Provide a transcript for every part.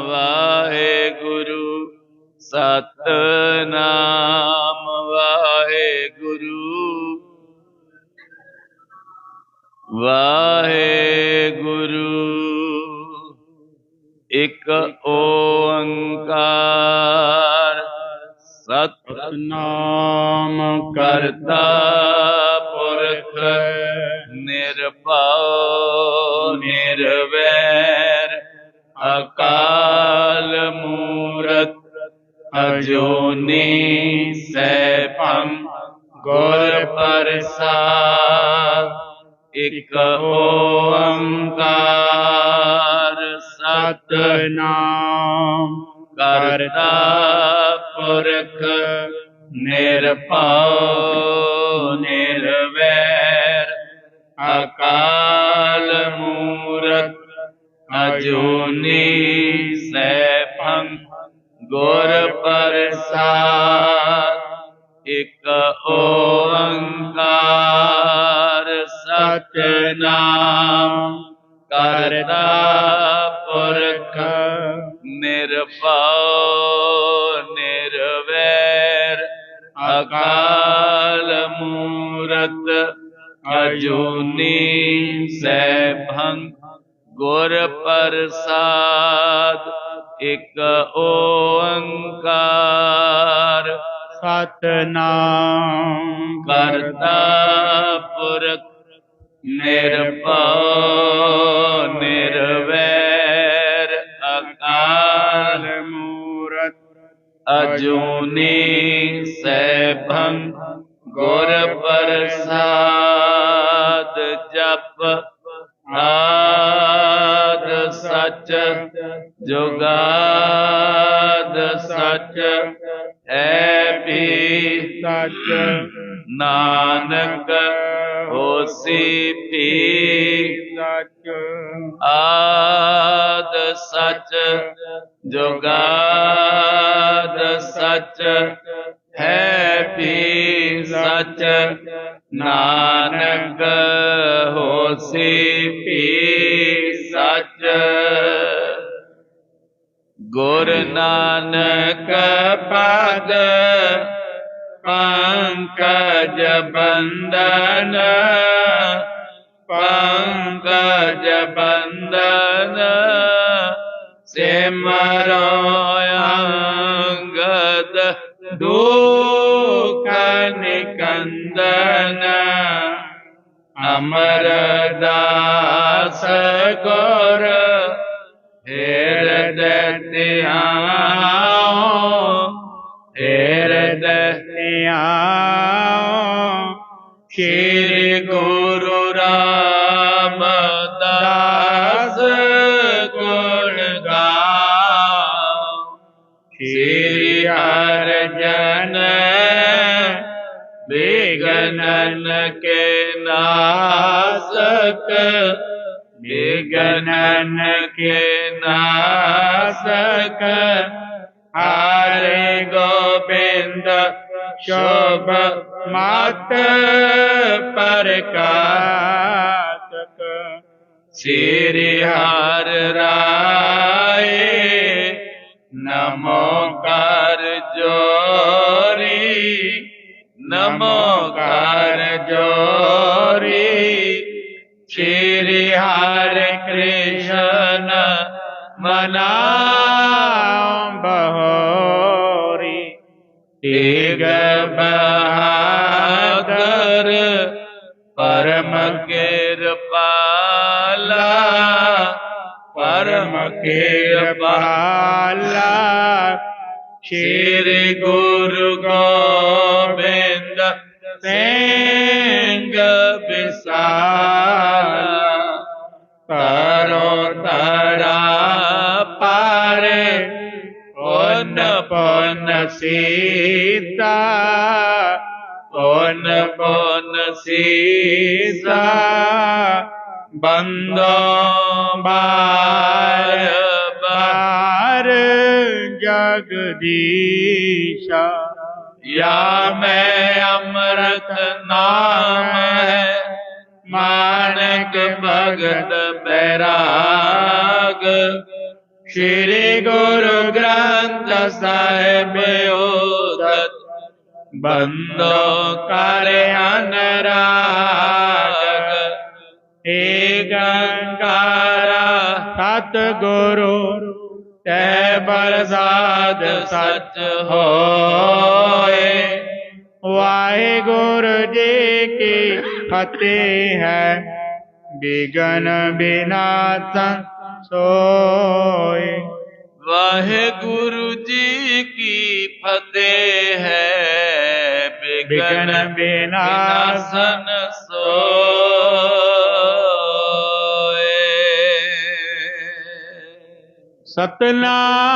वाहेगुरु सतनाम वाहेगुरु वाहेगुरु। एक ओंकार सतनाम करता पुरख निर्भव निर्वैर अकाल मूरत अजूनी सैभं गुर प्रसाद। एक ओंकार सतनाम करता पुरख निर्भव निर्वैर अकाल मूरत अजूनी सैभं गुर प्रसाद। एक ओंकार सतनाम करता पुरख निर्भव निर्वैर अकाल मूरत अजूनी सैभं गुर प्रसाद। एक ओंकार सतनाम करता पुरख निर्भव निर्वैर अकाल मूरत अजूनी सैभं गुर प्रसाद। जप आद सच जुगाद सच है भी सच नानक होसी भी सच। आद सच जुगाद सच है भी सच नानक होसी भी सच। गुर नानक पद पंकज बंदन पंकज बंदन सिमरो अंगद दुख निकंदन। अमरदास गुर हृदय ध्याओ हृदय ध्याओ। श्री गुरु रामदास गुण गाओ। श्री अर्जन विघ्नन के नाशक विघ्नन के नाशक। हरे गोविंद शोभ मत प्रकाशक। श्री हर राय नमो कर जोरी नमो कर जोरी। श्री हरे कृष्ण मनाओ बहोरी। तेग बहादुर परम कृपाला परम कृपाला। श्री गुरु गोविंद सिंह विशाला। तरो तरा पारे पुन पुन सीता पुन पुन सीता। बंदो बार बार जगदीशा। या मैं अमृत नाम है मानक भगत बैराग। श्री गुरु ग्रंथ साहिब ओदत बंदो कर अनुराग एक अंकारा सतगुरु तै प्रसाद सच होए। वाहिगुरु जी की फतेह है बिघन बिनाशन सोए। वाहिगुरु जी की फतेह है बिघन बिनाशन सोए। सतनाम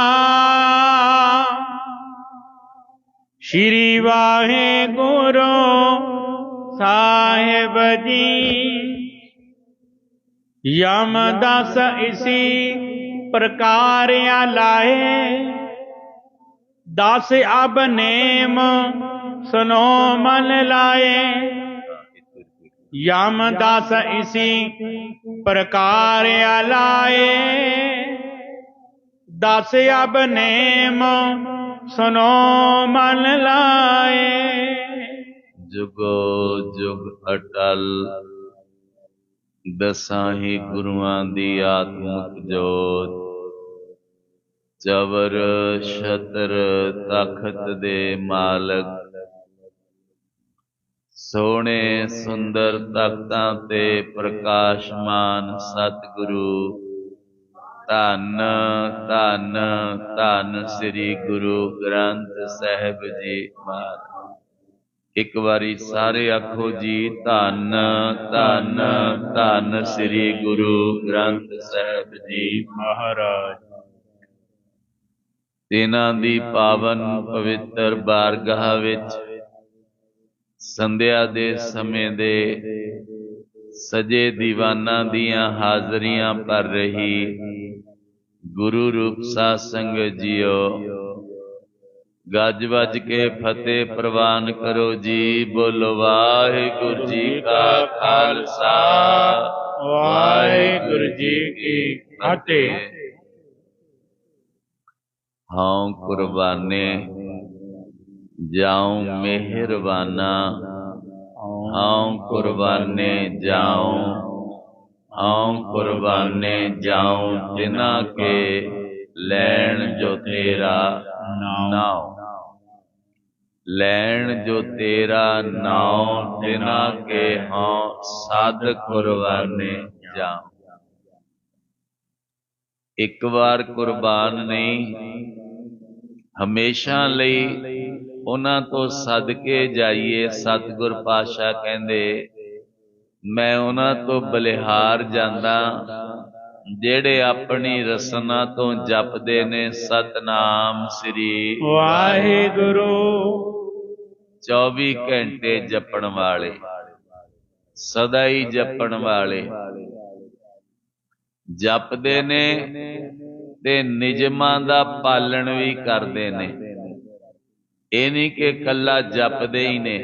श्री वाहिगुरु साहिब जी। यमदस इसी प्रकार लाए दस अब नेम सुनो मन लाए। यमदस इसी प्रकार लाए दस अब नेम सुनो मन लाए। जुगो जुग अटल दसां ही गुरुआं दी आत्मक जोत। चवर छतर तखत दे मालक सोहणे सुंदर तख्तां ते प्रकाशमान सतगुरु। धन धन धन श्री गुरु ग्रंथ साहिब जी महाराज। एक बारी सारे आखो जी धन धन धन श्री गुरु ग्रंथ साहिब जी महाराज। तिन्हां दी पावन पवित्र बारगाह विच संध्या दे समय दे सजे दीवाना दियां हाजरियां भर रही गुरु रूप साध संगत जियो। गज वज के फतेह प्रवान करो जी। बोलो वाहिगुरु जी का खालसा वाहिगुरु जी की फतेह। हाँ कुर्बाने जाऊं मेहरबाना। हाँ कुर्बाने जाऊं हाँ कुर्बाने जाऊं तिना के लैण जो तेरा नाम। लैण जो तेरा नाम तिना के हाँ साध कुर्बाने जाऊं। एक बार कुर्बान नहीं हमेशा लई उन्हां तो सदके जाइए। सतगुर पातशाह कहंदे मैं उन्हां तो बलिहार जांदा जेड़े अपनी रसना तो जपदे ने सतनाम श्री वाहिगुरु। 24 घंटे जपण वाले सदा ही जपण वाले जपदे ने ते निजमां दा पालन भी करदे ने। ਇਹ नहीं कि कला जपदे ही ने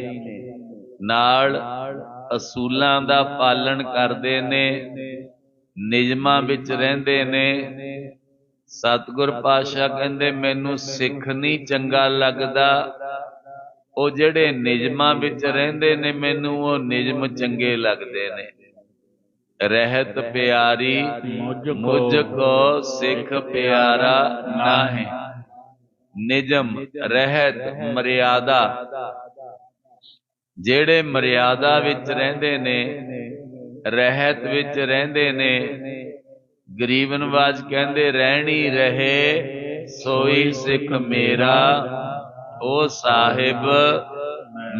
नाल असूलां दा पालन करदे ने निजमां विच रहिंदे ने। सतगुर पातशाह कहंदे मैनू सिख नहीं चंगा लगदा ਉਹ ਜਿਹੜੇ ਨਿਯਮਾਂ ਵਿੱਚ ਰਹਿੰਦੇ ਨੇ ਮੈਨੂੰ ਉਹ ਨਿਯਮ ਚੰਗੇ ਲੱਗਦੇ ਨੇ। ਰਹਿਤ ਪਿਆਰੀ ਮੁਝ ਕੋ ਸਿੱਖ ਪਿਆਰਾ ਨਾਹੀਂ। ਨਿਯਮ ਰਹਿਤ ਮਰਿਆਦਾ ਜਿਹੜੇ ਮਰਿਆਦਾ ਵਿੱਚ ਰਹਿੰਦੇ ਨੇ ਰਹਿਤ ਵਿੱਚ ਰਹਿੰਦੇ ਨੇ। ਗਰੀਬ ਨਵਾਜ਼ ਕਹਿੰਦੇ ਰਹਿਣੀ ਰਹੇ सोई सिख मेरा ओ साहिब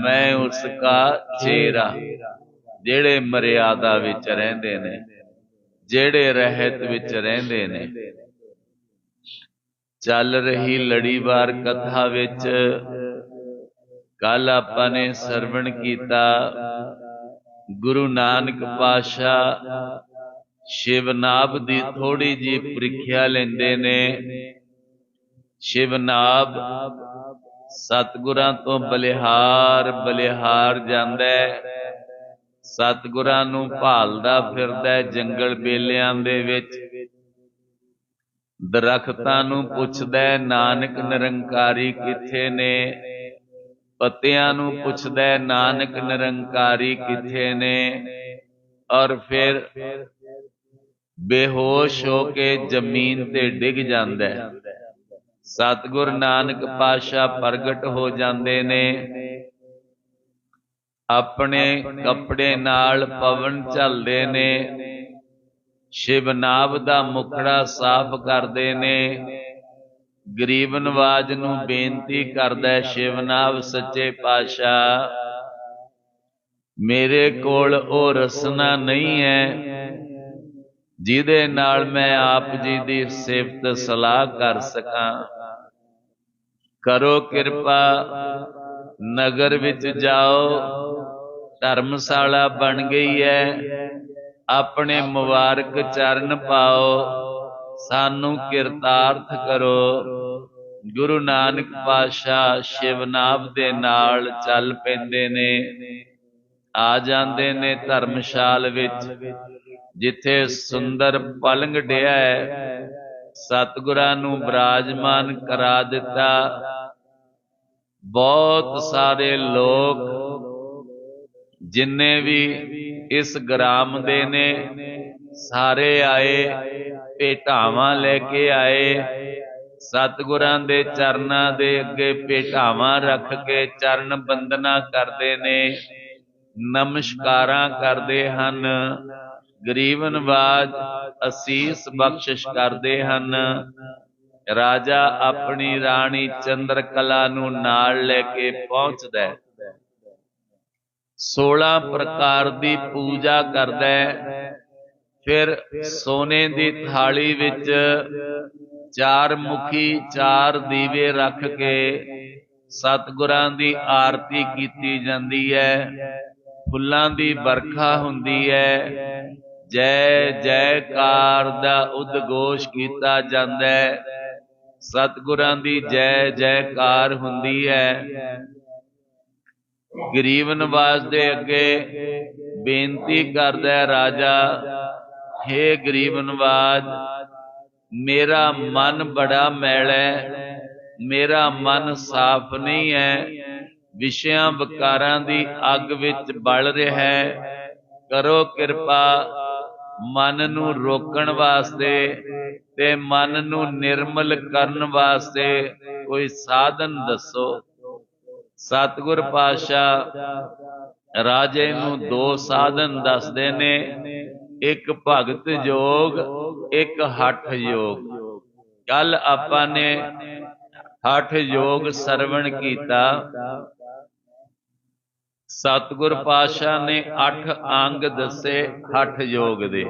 मैं उसका चेहरा। जेड़े मर्यादा विच रहिंदे ने जेड़े रहत विच रहिंदे ने। चल रही लड़ीवार कथा विच कल आपां ने सरवण कीता गुरु नानक पातशाह शिवनाभ दी थोड़ी जी प्रीख्या लेंदे ने। शिवनाभ सतगुरां तो बलिहार बलिहार जांदा है, सतगुरां नूं भालदा फिरदा है जंगल बेलियां दे विच। ਦਰਖਤਾਂ ਨੂੰ ਪੁੱਛਦਾ ਹੈ, ਨਾਨਕ ਨਿਰੰਕਾਰੀ ਕਿੱਥੇ ਨੇ। ਪੱਤਿਆਂ ਨੂੰ ਪੁੱਛਦਾ ਹੈ, ਨਾਨਕ ਨਿਰੰਕਾਰੀ ਕਿੱਥੇ ਨੇ। ਔਰ ਫਿਰ ਬੇਹੋਸ਼ ਹੋ ਕੇ ਜ਼ਮੀਨ ਤੇ ਡਿੱਗ ਜਾਂਦਾ ਹੈ। ਸਤਿਗੁਰ ਨਾਨਕ ਪਾਤਸ਼ਾਹ ਪ੍ਰਗਟ ਹੋ ਜਾਂਦੇ ਨੇ, ਆਪਣੇ ਕੱਪੜੇ ਨਾਲ ਪਵਨ ਝੱਲਦੇ ਨੇ, ਸ਼ਿਵਨਾਭ ਦਾ ਮੁਖੜਾ ਸਾਫ਼ ਕਰਦੇ ਨੇ। ਗਰੀਬ ਨਵਾਜ ਨੂੰ ਬੇਨਤੀ ਕਰਦਾ ਸ਼ਿਵਨਾਭ ਸੱਚੇ ਪਾਤਸ਼ਾਹ, ਮੇਰੇ ਕੋਲ ਉਹ ਰਸਨਾ ਨਹੀਂ ਹੈ ਜਿਹਦੇ ਨਾਲ ਮੈਂ ਆਪ ਜੀ ਦੀ ਸਿਫਤ ਸਲਾਹ ਕਰ ਸਕਾਂ। ਕਰੋ ਕਿਰਪਾ, ਨਗਰ ਵਿੱਚ ਜਾਓ, ਧਰਮਸ਼ਾਲਾ ਬਣ ਗਈ ਹੈ, ਆਪਣੇ ਮੁਬਾਰਕ ਚਰਨ ਪਾਓ, ਸਾਨੂੰ ਕਿਰਤਾਰਥ ਕਰੋ। ਗੁਰੂ ਨਾਨਕ ਪਾਤਸ਼ਾਹ ਸ਼ਿਵਨਾਭ ਦੇ ਨਾਲ ਚੱਲ ਪੈਂਦੇ ਨੇ, ਆ ਜਾਂਦੇ ਨੇ ਧਰਮਸ਼ਾਲ ਵਿੱਚ, ਜਿੱਥੇ ਸੁੰਦਰ ਪਲੰਘ ਡਿਆ ਹੈ। ਸਤਿਗੁਰਾਂ ਨੂੰ ਬਿਰਾਜਮਾਨ ਕਰਾ ਦਿੱਤਾ। ਬਹੁਤ ਸਾਰੇ ਲੋਕ ਜਿੰਨੇ ਵੀ ਇਸ ਗ੍ਰਾਮ ਦੇ ਨੇ ਸਾਰੇ ਆਏ, ਭੇਟਾਵਾਂ ਲੈ ਕੇ ਆਏ। ਸਤਿਗੁਰਾਂ ਦੇ ਚਰਨਾਂ ਦੇ ਅੱਗੇ ਭੇਟਾਵਾਂ ਰੱਖ ਕੇ ਚਰਨ ਬੰਦਨਾ ਕਰਦੇ ਨੇ, ਨਮਸਕਾਰਾਂ ਕਰਦੇ ਹਨ। ਗਰੀਬ ਨਵਾਜ ਅਸੀਸ ਬਖਸ਼ਿਸ਼ ਕਰਦੇ ਹਨ। ਰਾਜਾ ਆਪਣੀ ਰਾਣੀ ਚੰਦਰਕਲਾ ਨੂੰ ਨਾਲ ਲੈ ਕੇ ਪਹੁੰਚਦਾ ਹੈ। 16 ਪ੍ਰਕਾਰ ਦੀ ਪੂਜਾ ਕਰਦਾ ਹੈ। ਫਿਰ ਸੋਨੇ ਦੀ ਥਾਲੀ ਵਿੱਚ 4 ਮੁਖੀ 4 ਦੀਵੇ ਰੱਖ ਕੇ ਸਤਿਗੁਰਾਂ ਦੀ ਆਰਤੀ ਕੀਤੀ ਜਾਂਦੀ ਹੈ। ਫੁੱਲਾਂ ਦੀ ਵਰਖਾ ਹੁੰਦੀ ਹੈ। ਜੈ ਜੈਕਾਰ ਦਾ ਉਦਘੋਸ਼ ਕੀਤਾ ਜਾਂਦਾ ਹੈ। ਸਤਿਗੁਰਾਂ ਦੀ ਜੈ ਜੈਕਾਰ ਹੁੰਦੀ ਹੈ। ਗਰੀਬ ਨਵਾਜ ਦੇ ਅੱਗੇ ਬੇਨਤੀ ਕਰਦਾ ਰਾਜਾ, ਹੇ ਗਰੀਬ ਨਵਾਜ, ਮੇਰਾ ਮਨ ਬੜਾ ਮੈਲਾ ਹੈ, ਮੇਰਾ ਮਨ ਸਾਫ਼ ਨਹੀਂ ਹੈ, ਵਿਸ਼ਿਆਂ ਵਿਕਾਰਾਂ ਦੀ ਅੱਗ ਵਿੱਚ ਬਲ ਰਿਹਾ ਹੈ। ਕਰੋ ਕਿਰਪਾ, ਮਨ ਨੂੰ ਰੋਕਣ ਵਾਸਤੇ ਤੇ ਮਨ ਨੂੰ ਨਿਰਮਲ ਕਰਨ ਵਾਸਤੇ ਕੋਈ ਸਾਧਨ ਦੱਸੋ। ਸਤਿਗੁਰ ਪਾਤਸ਼ਾਹ ਰਾਜੇ ਨੂੰ 2 ਸਾਧਨ ਦੱਸਦੇ ਨੇ, ਇੱਕ ਭਗਤ ਯੋਗ, ਇੱਕ ਹਠ ਯੋਗ। ਕੱਲ ਆਪਾਂ ਨੇ ਹਠ ਯੋਗ ਸਰਵਣ ਕੀਤਾ। ਸਤਿਗੁਰ ਪਾਤਸ਼ਾਹ ਨੇ 8 ਅੰਗ ਦੱਸੇ ਹਠ ਯੋਗ ਦੇ,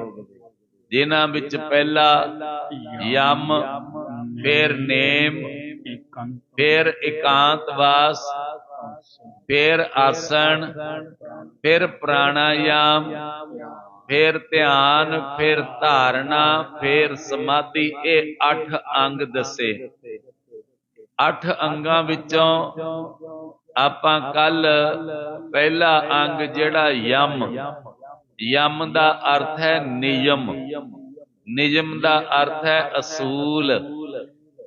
ਜਿਨ੍ਹਾਂ ਵਿੱਚ ਪਹਿਲਾ ਯਮ, ਫਿਰ ਨੇਮ, ਫਿਰ ਇਕਾਂਤਵਾਸ, ਫਿਰ ਆਸਣ, ਫਿਰ ਪ੍ਰਾਣਾਯਾਮ, ਫਿਰ ਧਿਆਨ, ਫਿਰ ਧਾਰਨਾ, ਫਿਰ ਸਮਾਧੀ। ਇਹ 8 ਅੰਗ ਦੱਸੇ। 8 ਅੰਗਾਂ ਵਿੱਚੋਂ ਆਪਾਂ ਕੱਲ ਪਹਿਲਾ ਅੰਗ ਜਿਹੜਾ ਯਮ, ਯਮ ਦਾ ਅਰਥ ਹੈ ਨਿਯਮ, ਨਿਯਮ ਦਾ ਅਰਥ ਹੈ ਅਸੂਲ।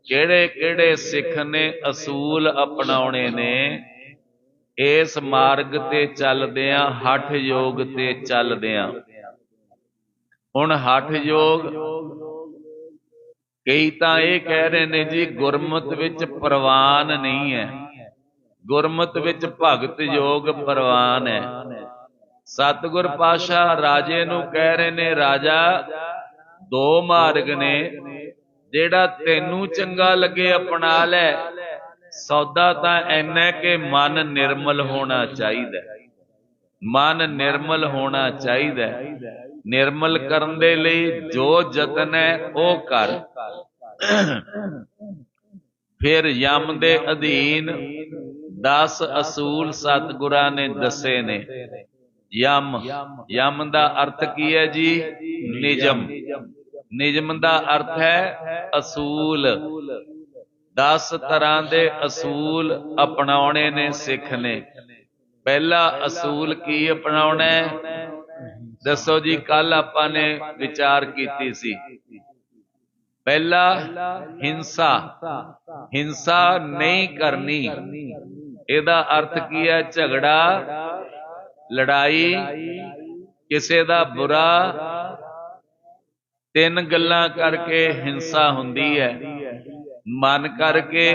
ਕਿਹੜੇ ਕਿਹੜੇ ਸਿੱਖ ਨੇ ਅਸੂਲ ਅਪਣਾਉਣੇ ਨੇ, ਇਸ ਮਾਰਗ ਤੇ ਚੱਲਦਿਆਂ ਹਠ ਯੋਗ ਤੇ ਚੱਲਦਿਆਂ। ਹੁਣ ਹਠ ਯੋਗ ਕਈ ਤਾਂ ਇਹ ਕਹਿ ਰਹੇ ਨੇ ਜੀ ਗੁਰਮਤਿ ਵਿੱਚ ਪ੍ਰਵਾਨ ਨਹੀਂ ਹੈ, ਗੁਰਮਤਿ ਵਿੱਚ ਭਗਤ ਯੋਗ ਪ੍ਰਵਾਨ ਹੈ। ਸਤਿਗੁਰ ਪਾਤਸ਼ਾਹ ਰਾਜੇ ਨੂੰ ਕਹਿ ਰਹੇ ਨੇ, ਰਾਜਾ 2 ਮਾਰਗ ਨੇ, ਜਿਹੜਾ ਤੈਨੂੰ ਚੰਗਾ ਲੱਗੇ ਅਪਣਾ ਲੈ। ਸੌਦਾ ਤਾਂ ਇੰਨਾ ਕਿ ਮਨ ਨਿਰਮਲ ਹੋਣਾ ਚਾਹੀਦਾ, ਮਨ ਨਿਰਮਲ ਹੋਣਾ ਚਾਹੀਦਾ। ਨਿਰਮਲ ਕਰਨ ਦੇ ਲਈ ਜੋ ਯਤਨ ਹੈ ਉਹ ਕਰ। ਫਿਰ ਯਮ ਦੇ ਅਧੀਨ 10 ਅਸੂਲ ਸਤਿਗੁਰਾਂ ਨੇ ਦੱਸੇ ਨੇ। ਯਮ, ਯਮ ਦਾ ਅਰਥ ਕੀ ਹੈ ਜੀ? ਨਿਯਮ। ਨਿਯਮ ਦਾ ਅਰਥ ਹੈ ਅਸੂਲ। 10 ਤਰ੍ਹਾਂ ਦੇ ਅਸੂਲ ਅਪਣਾਉਣੇ ਨੇ ਸਿੱਖ ਨੇ। ਪਹਿਲਾ ਅਸੂਲ ਕੀ ਅਪਣਾਉਣਾ ਹੈ? ਦੱਸੋ ਜੀ। ਕੱਲ ਆਪਾਂ ਨੇ ਵਿਚਾਰ ਕੀਤੀ ਸੀ पहला हिंसा, हिंसा नहीं करनी। ਇਹਦਾ अर्थ की है? झगड़ा, लड़ाई, किसी का बुरा, तीन गल्लां करके हिंसा हुंदी है। मन करके,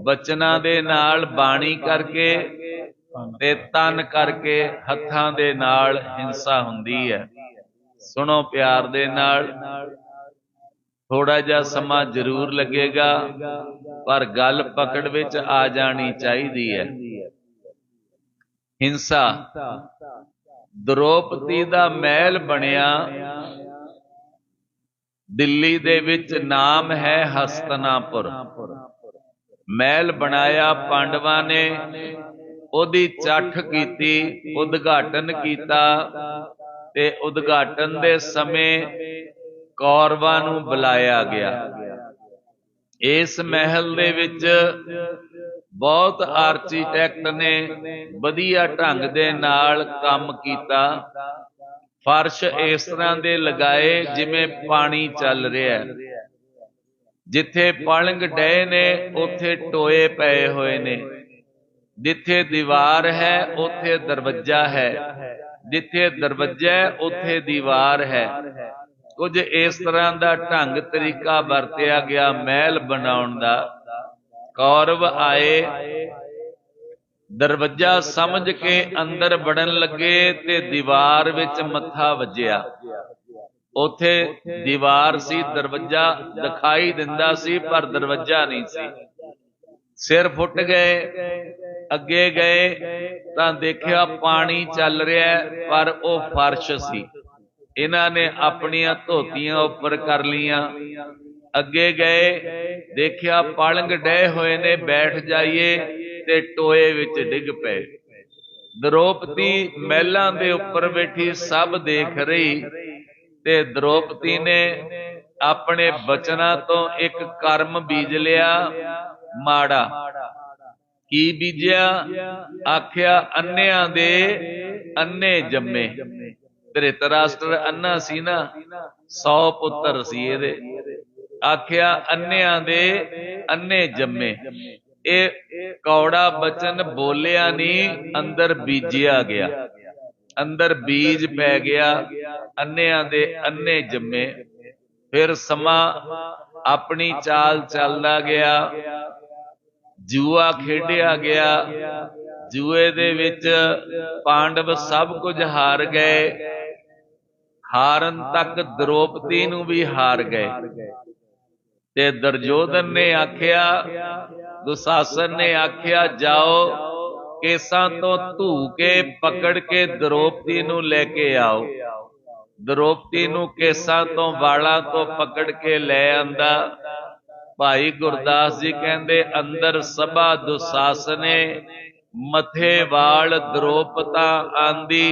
बचना दे नाल, बाणी करके ते तन करके, हत्थां दे नाल हिंसा हुंदी है। सुनो प्यार दे नाल। थोड़ा जिहा समा जरूर लगेगा, पर गल पकड़ विच आ जानी चाहिदी है। हिंसा, द्रौपदी दा महल बनिया दिल्ली दे विच, नाम है हस्तिनापुर। महल बनाया पांडवां ने, ओदी चठ कीती, उद्घाटन कीता ते उद्घाटन दे समय कौरवां नूं बुलाया गया। इस महल दे विच बहुत आर्कीटैक्ट ने वधिया ढंग दे नाल काम कीता। फर्श इस तरह दे लगाए जिवें पानी चल रहा है। जिथे पलंग डे ने उथे टोए पए होए ने। जिथे दीवार है उथे दरवाजा है, जिथे दरवाजा है उथे दीवार है। कुछ इस तरह का ढंग तरीका वरतिया गया महल बनाउण दा। कौरव आए, दरवाजा समझ के अंदर वड़न लगे ते दीवार विच मत्था वज्जिया। उथे दीवार सी, दरवाजा दिखाई दिंदा सी पर दरवाजा नहीं सी। सिर फुट गए, अगे गए तां देखिया पानी चल रहा है पर वह फर्श सी। इन्हां ने अपनियां धोतियां उपर कर लियां। अगे गए, देखिया पलंग डे होए ने, बैठ जाइए ते टोए विच डिग पे। द्रौपदी महलां दे उपर बैठी सब देख रही ते द्रौपदी ने अपने बचना तो एक कर्म बीज लिया माड़ा। की बीजिया? आख्या अन्नियां दे अन्ने जम्मे। धृतराष्ट्र अन्ना सी ना, 100 पुत्र सी इहदे। आख्या अन्नियां दे अन्ने जम्मे। ये कौड़ा बचन बोलिया नहीं, अंदर बीजिया गया, अंदर बीज पै गया। अन्नियां दे अन्ने जम्मे। फिर समा अपनी चाल चलदा गया। जुआ खेडिया गया। जुए दे विच पांडव सब कुछ हार गए। हारन तक द्रौपदी नूं भी हार गए। ते दुर्योधन ने आख्या, दुशासन ने आख्या, जाओ केसां तो धू के पकड़ के द्रौपदी नूं लेके आओ। द्रौपदी नूं केसां तो वालां तो पकड़ के ले आंदा। भाई गुरदास जी कहंदे, अंदर सभा दुशासने, मथे वाल द्रौपदा आंदी।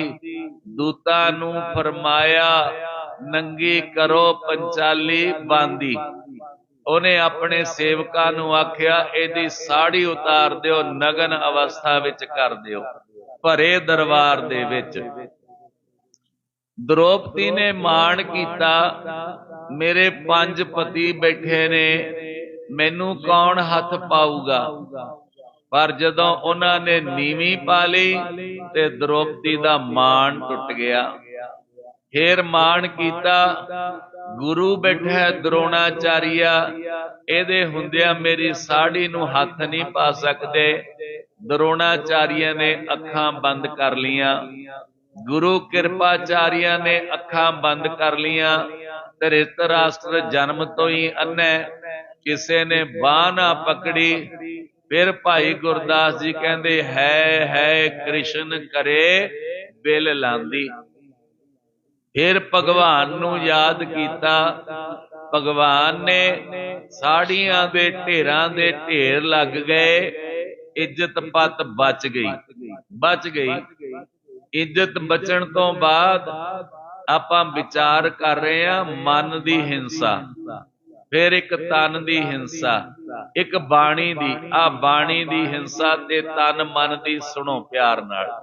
दूतां नूं फरमाया, नंगी करो पंचाली बांदी। उन्हें अपने सेवकां नूं आख्या, इहदी साड़ी उतार दिओ, नगन अवस्था विच कर दिओ, भरे दरबार दे विच। द्रौपदी ने माण कीता, मेरे 5 पति बैठे ने, मैनू कौन हथ पाऊगा। पर जदों उन्हां ने नीवी पा लई ते द्रौपदी दा मान टुट गया। फिर मान कीता, गुरु बैठा द्रोणाचार्या, इहदे हुंदिया मेरी साड़ी नूं हथ नहीं पा सकदे। द्रोणाचार्य ने अखां बंद कर लियां। गुरु कृपाचार्या ने अखां बंद कर लियां। धृतराष्ट्र जन्म तो ही अन्ना, किसे ने बांह ना पकड़ी। फिर भाई गुरदास जी कहंदे, है कृष्ण करे बिल लांदी। फिर भगवान नूं याद कीता। भगवान ने साड़ियां दे ढेरां दे ढेर लग गए। इज्जत पत बच गई। इज्जत बचण तो बाद आपां विचार कर रहे हैं मन दी हिंसा, फिर एक तन दी हिंसा, एक बाणी दी। आ बाणी दी हिंसा ते तन मन दी सुनो प्यार नाल।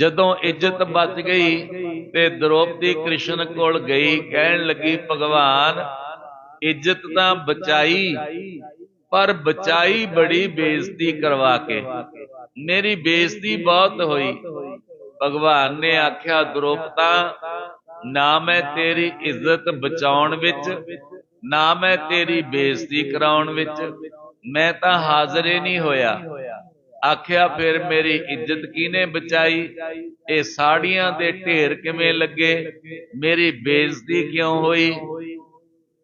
जदों इज्जत बच गई ते द्रौपदी कृष्ण कोल गई, कहन लगी भगवान इज्जत तां बचाई, पर बचाई बड़ी बेइज्जती करवा के, मेरी बेइज्जती बहुत हुई। भगवान ने आख्या द्रौपदा ना मैं तेरी इज्जत बचाउण विच, ना मैं तेरी बेइज्जती कराउण विच, मैं तां हाजिर ही नहीं होया। आख्या फिर मेरी इज्जत किने बचाई, ये साड़ियां दे ढेर किवें लगे, मेरी बेइज्जती क्यों हुई।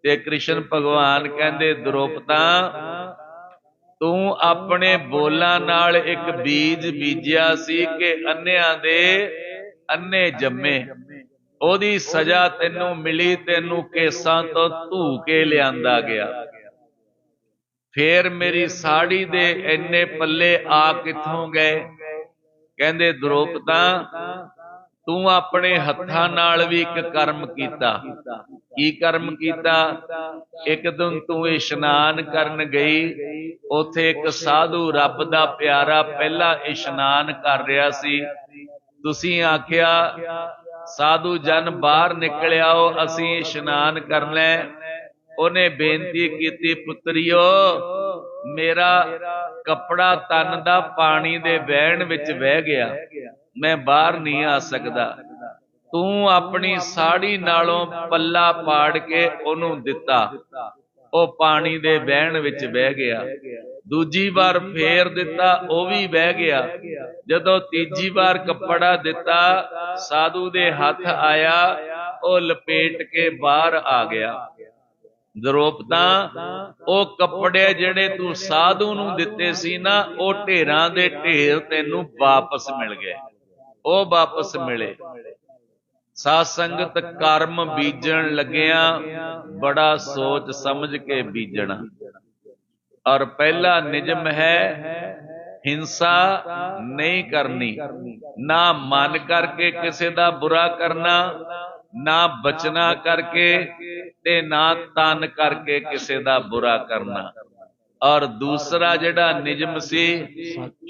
ते कृष्ण भगवान कहंदे द्रौपदा तू अपने बोलां नाल एक बीज बीजिया सी कि अन्नियां दे अन्ने जम्मे, ओदी सजा तेनू मिली, तेनू केसां तो धू के लियांदा गया। फिर मेरी साड़ी दे इन्ने पल्ले आ कित्थों गए। कहंदे द्रौपदा तू अपने हत्थां नाल भी एक कर्म कीता। की कर्म कीता। एक दिन तू इशनान करन गई, उथे एक साधु रब दा प्यारा पहला इशनान कर रहा सी, तुसीं आख्या साधु जन बाहर निकल आओ असीं इशनान करना। उन्हें बेनती की पुत्रियो मेरा कपड़ा तन दा पानी दे बहण विच बह गया, मैं बाहर नहीं आ सकदा। तू अपनी साड़ी नालों पल्ला पाड़ के ओनू दिता, ओ पानी दे बहण विच बह गया। दूजी बार फेर दिता, ओ भी बह गया। जदों तीजी बार कपड़ा दिता साधु दे हथ आया, ओ लपेट के बाहर आ गया। द्रौपदा ओ कपड़े जेड़े तू साधु नू दिते सी ना, ओ ढेरां दे ढेर तैनू वापस मिल गए, ओ वापस मिले। साध संगत कर्म बीजन लगिया बड़ा सोच समझ के बीजना। और पहला निजम है हिंसा नहीं करनी, ना मन करके किसी दा बुरा करना, ना बचना करके ते ना तन करके किसी दा बुरा करना। और दूसरा जिहड़ा निजम सी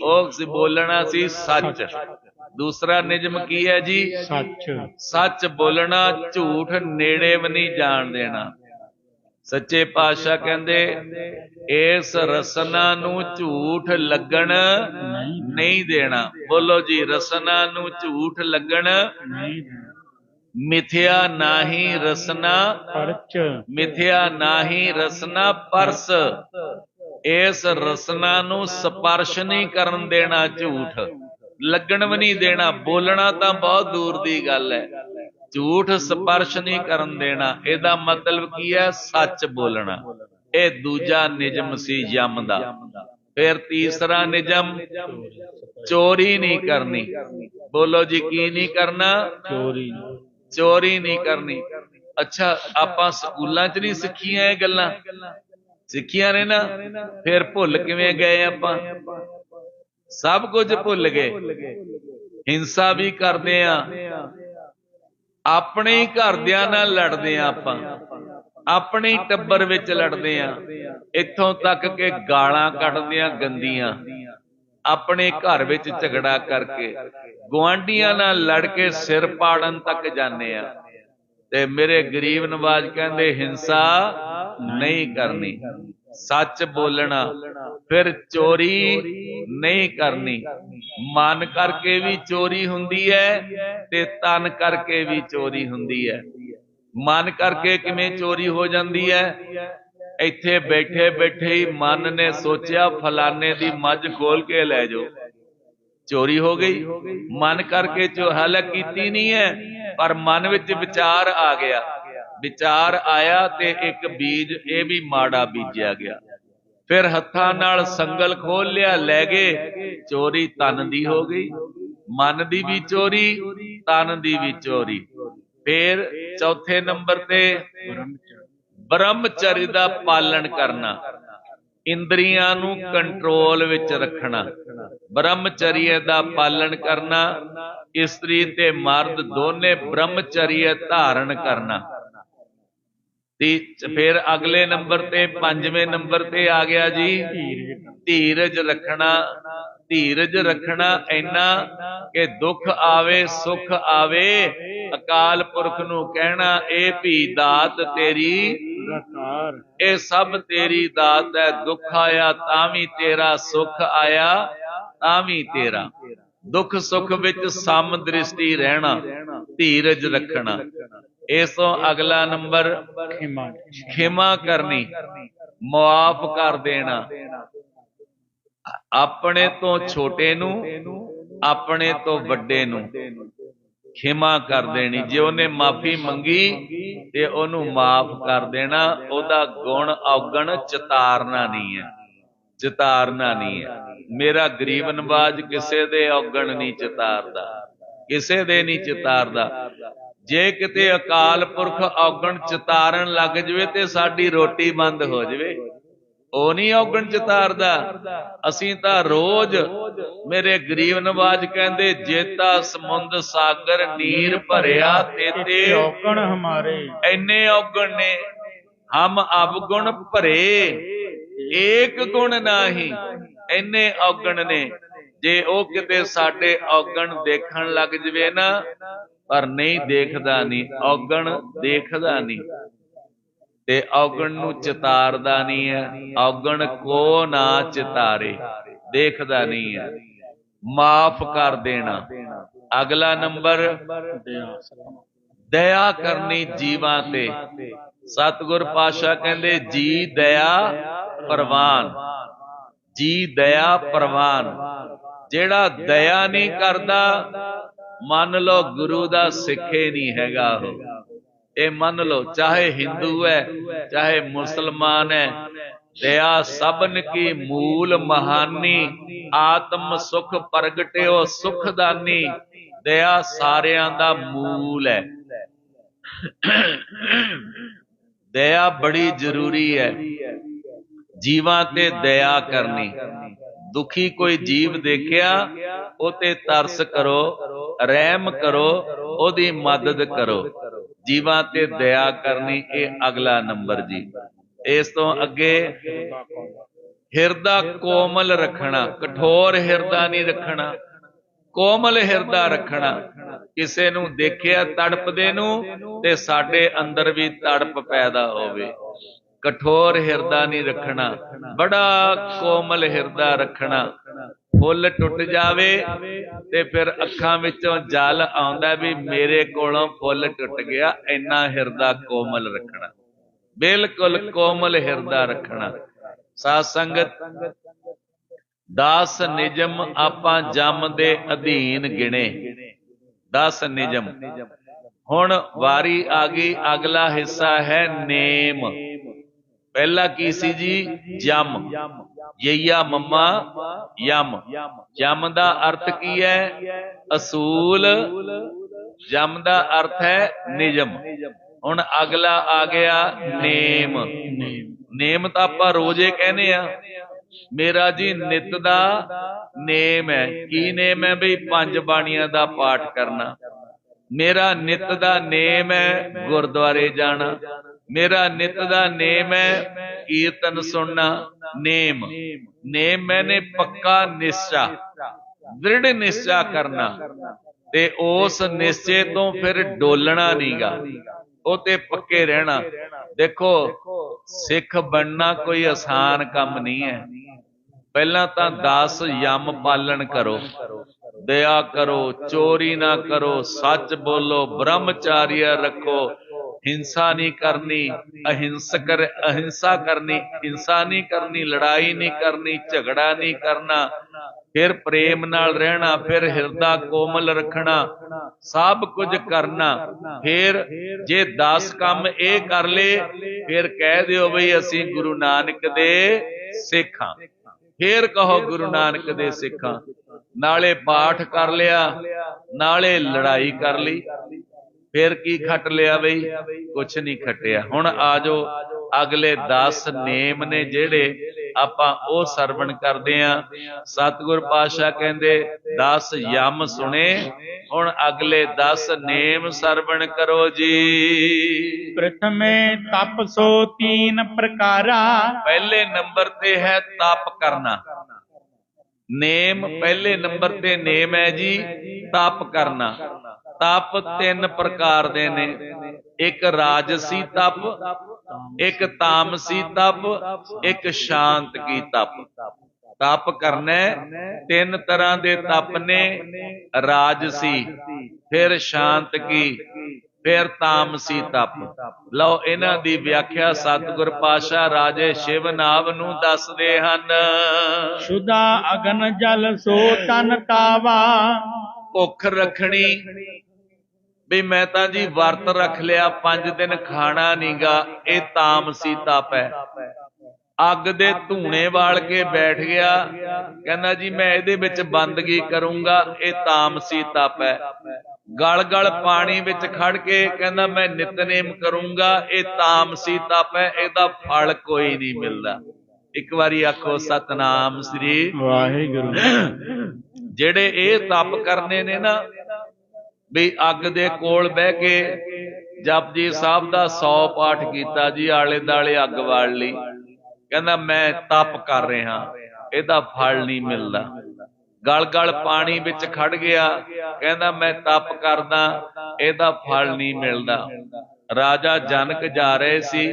वो बोलना सी सच। दूसरा निजम की है जी सच। सच बोलना, झूठ नेड़े भी नहीं जान देना। सच्चे पातशाह कहंदे इस रसना नू झूठ लगन नहीं देना। बोलो जी रसना नू झूठ लगन नहीं देना। मिथ्या नाही रसना परच। मिथ्या नाही रसना परस। इस रसना नू स्पर्श नहीं करन देना, झूठ लगन भी नहीं देना। बोलना तो बहुत दूर दी गल है, झूठ स्पर्श नहीं करन देना। एदा मतलब की है सच बोलना। ये दूजा निजम सी यम दा। फिर तीसरा निजम चोरी नहीं करनी। बोलो जी की नहीं करना। चोरी। चोरी नहीं करनी। अच्छा आपां स्कूलां च नहीं सिखियां ये गल्लां, सिखियां ने ना, फिर भुल किवें गए आपां, सब कुछ भुल गए। हिंसा भी करदे आ, अपने ही घरदियां नाल लड़दे आ, आपां अपने ही टब्बर विच लड़दे आ, इत्थों तक के गालां कढदे आ गंदियां, अपने घर विच झगड़ा करके गुआंढियां नाल लड़ के सिर पाड़न तक जाने आ। ते मेरे गरीब नवाज कहंदे हिंसा नहीं करनी, सच बोलना। फिर चोरी नहीं करनी। मन करके भी चोरी हुंदी है ते तन करके भी चोरी हुंदी है। मन करके किवें चोरी हो जाती है। इत्थे बैठे बैठे ही मन ने सोचा फलाने दी मझ खोल के लै जाओ, चोरी हो गई। मन करके हालां कीती नहीं है, पर मन विच विचार आ गया। विचार आया ते एक बीज ये भी माड़ा बीजिया गया। फिर हत्थां नाल संगल खोल लिया, लै गए, चोरी तन दी हो गई। मन दी भी चोरी, तन दी भी चोरी। फिर चौथे नंबर ते ब्रह्मचर्य दा पालन करना, इंद्रियां नू कंट्रोल विच रखना। ब्रह्मचर्य दा पालन करना, इस्त्री ते मर्द दोने ब्रह्मचर्य धारण करना। फिर अगले नंबर ते पंजवें नंबर ते आ गया जी धीरज रखना। ਧੀਰਜ ਰੱਖਣਾ ਇੰਨਾ ਕਿ ਦੁੱਖ ਆਵੇ ਸੁੱਖ ਆਵੇ ਅਕਾਲ ਪੁਰਖ ਨੂੰ ਕਹਿਣਾ ਇਹ ਵੀ ਦਾਤ ਤੇਰੀ ਦਾਤਾਰ ਇਹ ਸਭ ਤੇਰੀ ਦਾਤ ਹੈ। ਦੁੱਖ ਆਇਆ ਤਾਂ ਵੀ ਤੇਰਾ, ਸੁੱਖ ਆਇਆ ਤਾਂ ਵੀ ਤੇਰਾ। ਦੁੱਖ ਸੁੱਖ ਵਿੱਚ ਸਮ ਦ੍ਰਿਸ਼ਟੀ ਰਹਿਣਾ, ਧੀਰਜ ਰੱਖਣਾ। ਇਸ ਤੋਂ ਅਗਲਾ ਨੰਬਰ ਖਿਮਾ ਖਿਮਾ ਕਰਨੀ, ਮੁਆਫ ਕਰ ਦੇਣਾ। ਆਪਣੇ ਤੋਂ ਛੋਟੇ ਨੂੰ, ਆਪਣੇ ਤੋਂ ਵੱਡੇ ਨੂੰ ਖਿਮਾ ਕਰ ਦੇਣੀ। ਜੇ ਉਹਨੇ ਮਾਫੀ ਮੰਗੀ ਤੇ ਉਹਨੂੰ ਮਾਫ ਕਰ ਦੇਣਾ। ਉਹਦਾ ਗੁਣ ਔਗਣ ਚਿਤਾਰਨਾ ਨਹੀਂ ਹੈ, ਚਿਤਾਰਨਾ ਨਹੀਂ ਹੈ। ਮੇਰਾ ਗਰੀਬ ਨਵਾਜ ਕਿਸੇ ਦੇ ਔਗਣ ਨਹੀਂ ਚਿਤਾਰਦਾ, ਕਿਸੇ ਦੇ ਨਹੀਂ ਚਿਤਾਰਦਾ। ਜੇ ਕਿਤੇ ਅਕਾਲ ਪੁਰਖ ਔਗਣ ਚਿਤਾਰਨ ਲੱਗ ਜਵੇ ਤੇ ਸਾਡੀ ਰੋਟੀ ਬੰਦ ਹੋ ਜਵੇ। ਉਹ ਨਹੀਂ ਔਗਣ ਚਿਤਾਰਦਾ। ਅਸੀਂ ਤਾਂ ਰੋਜ਼, ਮੇਰੇ ਗਰੀਬ ਨਵਾਜ ਕਹਿੰਦੇ, ਜੇਤਾ ਸਮੁੰਦ ਸਾਗਰ ਨੀਰ ਭਰਿਆ ਤੇਤੇ ਔਗਣ ਹਮਾਰੇ, ਇੰਨੇ ਔਗਣ ਨੇ। ਹਮ ਅਵਗੁਣ ਭਰੇ ਏਕ ਗੁਣ ਨਾਹੀ, ਇੰਨੇ ਔਗਣ ਨੇ। ਜੇ ਉਹ ਕਿਤੇ ਸਾਡੇ ਔਗਣ ਦੇਖਣ ਲੱਗ ਜਵੇ ਨਾ, ਪਰ ਨਹੀਂ ਦੇਖਦਾ ਨਹੀਂ, ਔਗਣ ਦੇਖਦਾ ਨਹੀਂ ਤੇ ਔਗਣ ਨੂੰ ਚਿਤਾਰਦਾ ਨਹੀਂ ਹੈ। ਔਗਣ ਕੋ ਨਾ ਚਿਤਾਰੇ, ਦੇਖਦਾ ਨਹੀਂ ਹੈ। ਮਾਫ ਕਰ ਦੇਣਾ। ਅਗਲਾ ਨੰਬਰ ਦਇਆ ਕਰਨੀ ਜੀਵਾਂ ਤੇ। ਸਤਿਗੁਰ ਪਾਤਸ਼ਾਹ ਕਹਿੰਦੇ ਜੀ ਦਇਆ ਪ੍ਰਵਾਨ, ਜੀ ਦਇਆ ਪ੍ਰਵਾਨ। ਜਿਹੜਾ ਦਇਆ ਨਹੀਂ ਕਰਦਾ, ਮੰਨ ਲਓ ਗੁਰੂ ਦਾ ਸਿੱਖੇ ਨਹੀਂ ਹੈਗਾ ਉਹ। ਇਹ ਮੰਨ ਲਓ, ਚਾਹੇ ਹਿੰਦੂ ਹੈ ਚਾਹੇ ਮੁਸਲਮਾਨ ਹੈ। ਦਇਆ ਸਭਨ ਕੀ ਮੂਲ ਮਹਾਨੀ, ਆਤਮ ਸੁਖ ਪ੍ਰਗਟਿਓ ਸੁਖਦਾਨੀ। ਦਇਆ ਸਾਰਿਆਂ ਦਾ ਮੂਲ ਹੈ। ਦਇਆ ਬੜੀ ਜ਼ਰੂਰੀ ਹੈ। ਜੀਵਾਂ ਤੇ ਦਇਆ ਕਰਨੀ। ਦੁਖੀ ਕੋਈ ਜੀਵ ਦੇਖਿਆ, ਉਹ ਤੇ ਤਰਸ ਕਰੋ, ਰਹਿਮ ਕਰੋ, ਉਹਦੀ ਮਦਦ ਕਰੋ। ਜੀਵਾਂ ਤੇ ਦਇਆ ਕਰਨੀ, ਇਹ ਅਗਲਾ ਨੰਬਰ ਜੀ। ਇਸ ਤੋਂ ਅੱਗੇ ਹਿਰਦਾ ਕੋਮਲ ਰੱਖਣਾ, ਕਠੋਰ ਹਿਰਦਾ ਨਹੀਂ ਰੱਖਣਾ, ਕੋਮਲ ਹਿਰਦਾ ਰੱਖਣਾ। ਕਿਸੇ ਨੂੰ ਦੇਖਿਆ ਤੜਪਦੇ ਨੂੰ ਤੇ ਸਾਡੇ ਅੰਦਰ ਵੀ ਤੜਪ ਪੈਦਾ ਹੋਵੇ। ਕਠੋਰ ਹਿਰਦਾ ਨਹੀਂ ਰੱਖਣਾ, ਬੜਾ ਕੋਮਲ ਹਿਰਦਾ ਰੱਖਣਾ। ਫੁੱਲ ਟੁੱਟ ਜਾਵੇ ਤੇ ਫਿਰ ਅੱਖਾਂ ਵਿੱਚੋਂ ਜਲ ਆਉਂਦਾ ਵੀ ਮੇਰੇ ਕੋਲੋਂ ਫੁੱਲ ਟੁੱਟ ਗਿਆ। ਇੰਨਾ ਹਿਰਦਾ ਕੋਮਲ ਰੱਖਣਾ, ਬਿਲਕੁਲ ਕੋਮਲ ਹਿਰਦਾ ਰੱਖਣਾ। ਸਾਧ ਸੰਗਤ, 10 ਨਿਯਮ ਆਪਾਂ ਜਮ ਦੇ ਅਧੀਨ ਗਿਣੇ, 10 ਨਿਯਮ। ਹੁਣ ਵਾਰੀ ਆ ਗਈ, ਅਗਲਾ ਹਿੱਸਾ ਹੈ ਨੇਮ। ਪਹਿਲਾ ਕੀ ਸੀ ਜੀ? ਜਮ, ਯਈਆ ਮੰਮਾ ਯਮ। ਜਮ ਦਾ ਅਰਥ ਕੀ ਹੈ? ਅਸੂਲ। ਜਮ ਦਾ ਅਰਥ ਹੈ ਨਿਯਮ। ਹੁਣ ਅਗਲਾ ਆ ਗਿਆ ਨੇਮ। ਨੇਮ ਤਾਂ ਆਪਾਂ ਰੋਜ਼ੇ ਕਹਿੰਦੇ ਆ। ਮੇਰਾ ਜੀ ਨਿਤ ਦਾ ਨੇਮ ਹੈ। ਕੀ ਨੇਮ ਹੈ ਬਈ? 5 ਬਾਣੀਆਂ ਦਾ ਪਾਠ ਕਰਨਾ। ਮੇਰਾ ਨਿਤ ਦਾ ਨੇਮ ਹੈ ਗੁਰਦੁਆਰੇ ਜਾਣਾ। ਮੇਰਾ ਨਿਤ ਦਾ ਨੇਮ ਹੈ ਕੀਰਤਨ ਸੁਣਨਾ। ਨੇਮ, ਨੇਮ ਮੈਨੇ ਪੱਕਾ ਨਿਸ਼ਚਾ, ਦ੍ਰਿੜ ਨਿਸ਼ਚਾ ਕਰਨਾ। ਤੇ ਉਸ ਨਿਸ਼ਚੇ ਤੋਂ ਫਿਰ ਡੋਲਣਾ ਨਹੀਂਗਾ, ਉਹ ਤੇ ਪੱਕੇ ਰਹਿਣਾ। ਦੇਖੋ, ਸਿੱਖ ਬਣਨਾ ਕੋਈ ਆਸਾਨ ਕੰਮ ਨਹੀਂ ਹੈ। ਪਹਿਲਾਂ ਤਾਂ 10 ਯਮ ਪਾਲਣ ਕਰੋ, ਦਇਆ ਕਰੋ, ਚੋਰੀ ਨਾ ਕਰੋ, ਸੱਚ ਬੋਲੋ, ਬ੍ਰਹਮਚਾਰੀਆ ਰੱਖੋ, ਹਿੰਸਾ ਨਹੀਂ ਕਰਨੀ, ਅਹਿੰਸਾ ਕਰਨੀ, ਹਿੰਸਾ ਨਹੀਂ ਕਰਨੀ, ਲੜਾਈ ਨਹੀਂ ਕਰਨੀ, ਝਗੜਾ ਨਹੀਂ ਕਰਨਾ, ਫਿਰ ਪ੍ਰੇਮ ਨਾਲ ਰਹਿਣਾ, ਫਿਰ ਹਿਰਦਾ ਕੋਮਲ ਰੱਖਣਾ, ਸਭ ਕੁਝ ਕਰਨਾ। ਫਿਰ ਜੇ 10 ਕੰਮ ਇਹ ਕਰ ਲਏ, ਫਿਰ ਕਹਿ ਦਿਓ ਬਈ ਅਸੀਂ ਗੁਰੂ ਨਾਨਕ ਦੇ ਸਿੱਖ ਹਾਂ। ਫਿਰ ਕਹੋ ਗੁਰੂ ਨਾਨਕ ਦੇ ਸਿੱਖਾਂ। ਨਾਲੇ ਪਾਠ ਕਰ ਲਿਆ, ਨਾਲੇ ਲੜਾਈ ਕਰ ਲਈ, ਫਿਰ ਕੀ ਖੱਟ ਲਿਆ ਬਈ? ਕੁਛ ਨਹੀਂ ਖੱਟਿਆ। ਹੁਣ ਆ ਜਾਓ, ਅਗਲੇ 10 ਨੇਮ ਨੇ ਜਿਹੜੇ ਆਪਾਂ ਉਹ ਸਰਵਣ ਕਰਦੇ ਆਂ। ਸਤਿਗੁਰ ਪਾਤਸ਼ਾਹ ਕਹਿੰਦੇ 10 ਯਮ ਸੁਣੇ, ਹੁਣ ਅਗਲੇ 10 ਨੇਮ ਸਰਵਣ ਕਰੋ ਜੀ। ਪ੍ਰਥਮੇ ਤਪ ਸੋ 3 ਪ੍ਰਕਾਰਾ। ਪਹਿਲੇ ਨੰਬਰ ਤੇ ਹੈ ਤਪ ਕਰਨਾ। नेम पहले नंबर ते नेम है जी तप करना। तप तीन प्रकार दे ने, एक राजसी तप, एक तामसी तप, एक शांत की तप। तप करना तीन तरह दे तप ने, राजसी, फिर शांत की, फिर तामसी तप। लो इन्हां दी व्याख्या सतगुर पातशाह राजे शिवनाभ नूं दसदे हन। शुदा अगन जल सो तन तावा। भुख रखनी भी मैं तां जी वर्त रख लिया 5 दिन खाना नीगा, ये तामसी तप है। अग दे धूने वाल के बैठ गया, कहना जी मैं इहदे विच बंदगी करूंगा, ये तामसी तप है। गल गल पानी विच खड़ के कहना मैं नितनेम करूंगा, ये तामसी तप है। इहदा फल कोई नहीं मिलदा। एक बारी आखो सतनाम श्री वाहिगुरु। जेड़े ये तप करने ने ना, भी अग दे कोल बह के जपजी साहब दा 100 पाठ कीता जी, आले दाले अग वाल ली, कहना मैं तप कर रहा, इहदा फल नहीं मिलदा। गल गल पानी विच खड़ गया, कहना मैं तप करदा, इहदा फल नहीं मिलदा। राजा जनक जा रहे सी